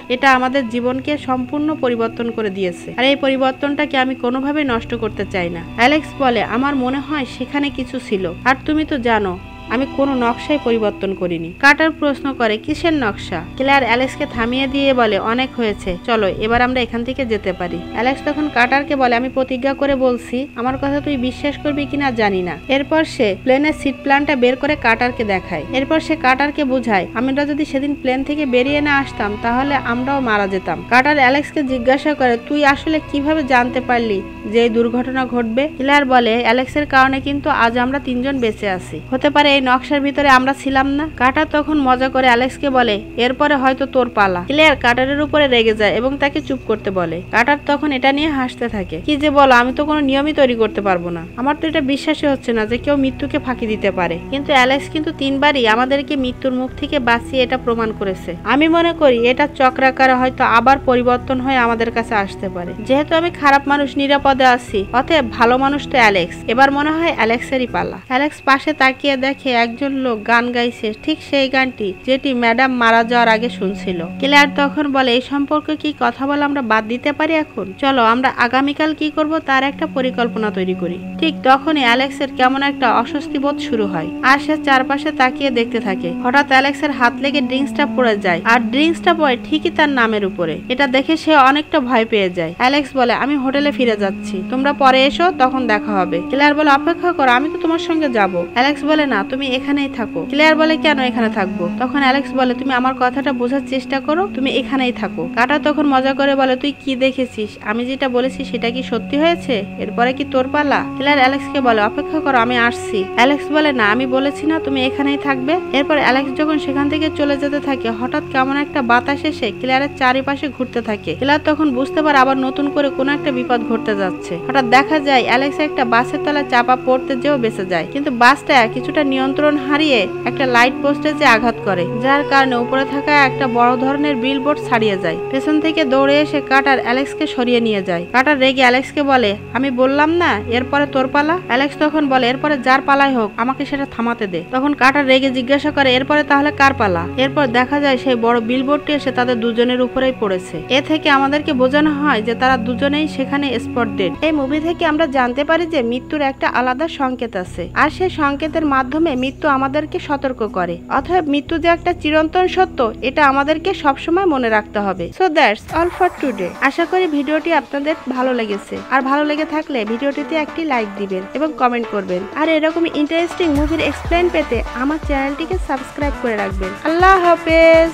এটা আমাদের জীবনকে সম্পূর্ণ পরিবর্তন করে দিয়েছে, আর এই পরিবর্তনটাকে আমি কোনোভাবে নষ্ট করতে চাই না। অ্যালেক্স বলে, আমার মনে হয় সেখানে কিছু ছিল, আর তুমি তো জানো আমি কোনো নকশাই পরিবর্তন করিনি। কার্টার প্রশ্ন করে, কিসের নকশা? ক্লেয়ার অ্যালেক্সকে থামিয়ে দিয়ে বলে, অনেক হয়েছে, চলো এবার আমরা এখান থেকে যেতে পারি। অ্যালেক্স তখন কার্টারকে বলে, আমি প্রতিজ্ঞা করে বলছি, আমার কথা তুই বিশ্বাস করবি কিনা জানি না। এরপর সে প্লেনের সিট প্ল্যানটা বের করে কার্টারকে দেখায়। এরপর সে কার্টারকে বোঝায়, আমরা যদি সেদিন প্লেন থেকে বেরিয়ে না আসতাম তাহলে আমরাও মারা যেতাম। কার্টার অ্যালেক্সকে জিজ্ঞাসা করে, তুই আসলে কিভাবে জানতে পারলি যে এই দুর্ঘটনা ঘটবে? ক্লেয়ার বলে, অ্যালেক্সের কারণে কিন্তু আজ আমরা 3 জন বেঁচে আছি। হতে পারে এই নকশার ভিতরে আমরা ছিলাম না। কার্টার তখন মজা করে অ্যালেক্সকে বলে, এরপরে হয়তো তোর পালা। ক্লেয়ার কার্টারের উপরে রেগে যায় এবং তাকে চুপ করতে বলে। কার্টার তখন এটা নিয়ে হাসতে থাকে। কি যে বলো, আমি তো কোনো নিয়মই তৈরি করতে পারবো না। আমার তো এটা বিশ্বাসই হচ্ছে না যে কেউ মৃত্যুকে ফাঁকি দিতে পারে। কিন্তু অ্যালেক্স কিন্তু 3 বারই আমাদেরকে মৃত্যুর মুখ থেকে বাঁচিয়ে এটা প্রমাণ করেছে। আমি মনে করি এটা চক্রাকারে হয়তো আবার পরিবর্তন হয়ে আমাদের কাছে আসতে পারে। যেহেতু আমি খারাপ মানুষ নিরাপদে আছি, অতএব ভালো মানুষ তো অ্যালেক্স। এবার মনে হয় অ্যালেক্সেরই পালা। অ্যালেক্স পাশে তাকিয়ে দেখে একজন লোক গান গাইছে, ঠিক সেই গানটি যেটি ম্যাডাম মারা যাওয়ার আগে শুনছিল। ক্লেয়ার তখন বলে, এই সম্পর্কে কি কথা বলে আমরা বাদ দিতে পারি এখন? চলো আমরা আগামীকাল কি করব তার একটা পরিকল্পনা তৈরি করি। ঠিক তখনই অ্যালেক্সের কেমন একটা অস্বস্তি বোধ শুরু হয় আর সে চারপাশে তাকিয়ে দেখতে থাকে। হঠাৎ অ্যালেক্সের হাত লেগে ড্রিঙ্কসটা পড়ে যায় আর ড্রিঙ্কসটা পড়ে ঠিকই তার নামের উপরে। এটা দেখে সে অনেকটা ভয় পেয়ে যায়। অ্যালেক্স বলে, আমি হোটেলে ফিরে যাচ্ছি, তোমরা পরে এসো, তখন দেখা হবে। ক্লেয়ার বলে, অপেক্ষা করো, আমি তো তোমার সঙ্গে যাব। অ্যালেক্স বলে, না, তুমি এখানেই থাকো। ক্লেয়ার বলে, কেন এখানে থাকবো? তখন অ্যালেক্স বলে, তুমি আমার কথাটা বোঝার চেষ্টা করো, তুমি এখানেই থাকো। কার্টার তখন মজা করে বলে, তুই কি দেখেছিস? আমি যেটা বলেছি সেটা কি সত্যি হয়েছে? এরপরে কি তোর পালা? ক্লেয়ার অ্যালেক্সকে বলে, অপেক্ষা করো, আমি আসছি। অ্যালেক্স বলে, না, আমি বলেছি না তুমি এখানেই থাকবে? এরপর অ্যালেক্স যখন সেখান থেকে চলে যেতে থাকে, হঠাৎ কেমন একটা বাতাস এসে ক্লেয়ারের চারিপাশে ঘুরতে থাকে। ক্লেয়ার তখন বুঝতে পারে আবার নতুন করে কোনো একটা বিপদ ঘটতে যাচ্ছে। হঠাৎ দেখা যায় অ্যালেক্স একটা বাসের তলায় চাপা পড়তে যেও বেঁচে যায়, কিন্তু বাসটা কিছুটা নিয়ন্ত্রণ নিয়ন্ত্রণ হারিয়ে একটা লাইট পোস্টে যে আঘাত করে, যার কারণে উপরে থাকা একটা বড় ধরনের বিলবোর্ড ছাড়িয়ে যায়। পেছন থেকে দৌড়ে এসে কাটার অ্যালেক্সকে সরিয়ে নিয়ে যায়। কাটার রেগে অ্যালেক্সকে বলে, আমি বললাম না এরপরে তোর পালা। অ্যালেক্স তখন বলে, এরপরে যার পালাই হোক আমাকে সেটা থামাতে দে। তখন কাটার রেগে জিজ্ঞাসা করে, এরপরে তাহলে কার পালা? এরপর দেখা যায় সেই বড় বিলবোর্ডটি এসে তাদের দুজনের উপরেই পড়েছে। এ থেকে আমাদেরকে বোঝানো হয় যে তারা দুজনেই সেখানে স্পট ডেড। এই মুভি থেকে আমরা জানতে পারি যে মৃত্যুর একটা আলাদা সংকেত আছে, আর সেই সংকেতের মাধ্যমে মৃত্যু আমাদেরকে সতর্ক করে। অতএব মৃত্যু যে একটা চিরন্তন সত্য, এটা আমাদেরকে সবসময় মনে রাখতে হবে। So that's all for today. আশা করি ভিডিওটি আপনাদের ভালো লেগেছে, আর ভালো লেগে থাকলে ভিডিওটিতে একটি লাইক দিবেন এবং কমেন্ট করবেন। আর এরকম ইন্টারেস্টিং মুভির এক্সপ্লেন পেতে আমার চ্যানেলটিকে সাবস্ক্রাইব করে রাখবেন। আল্লাহ হাফেজ।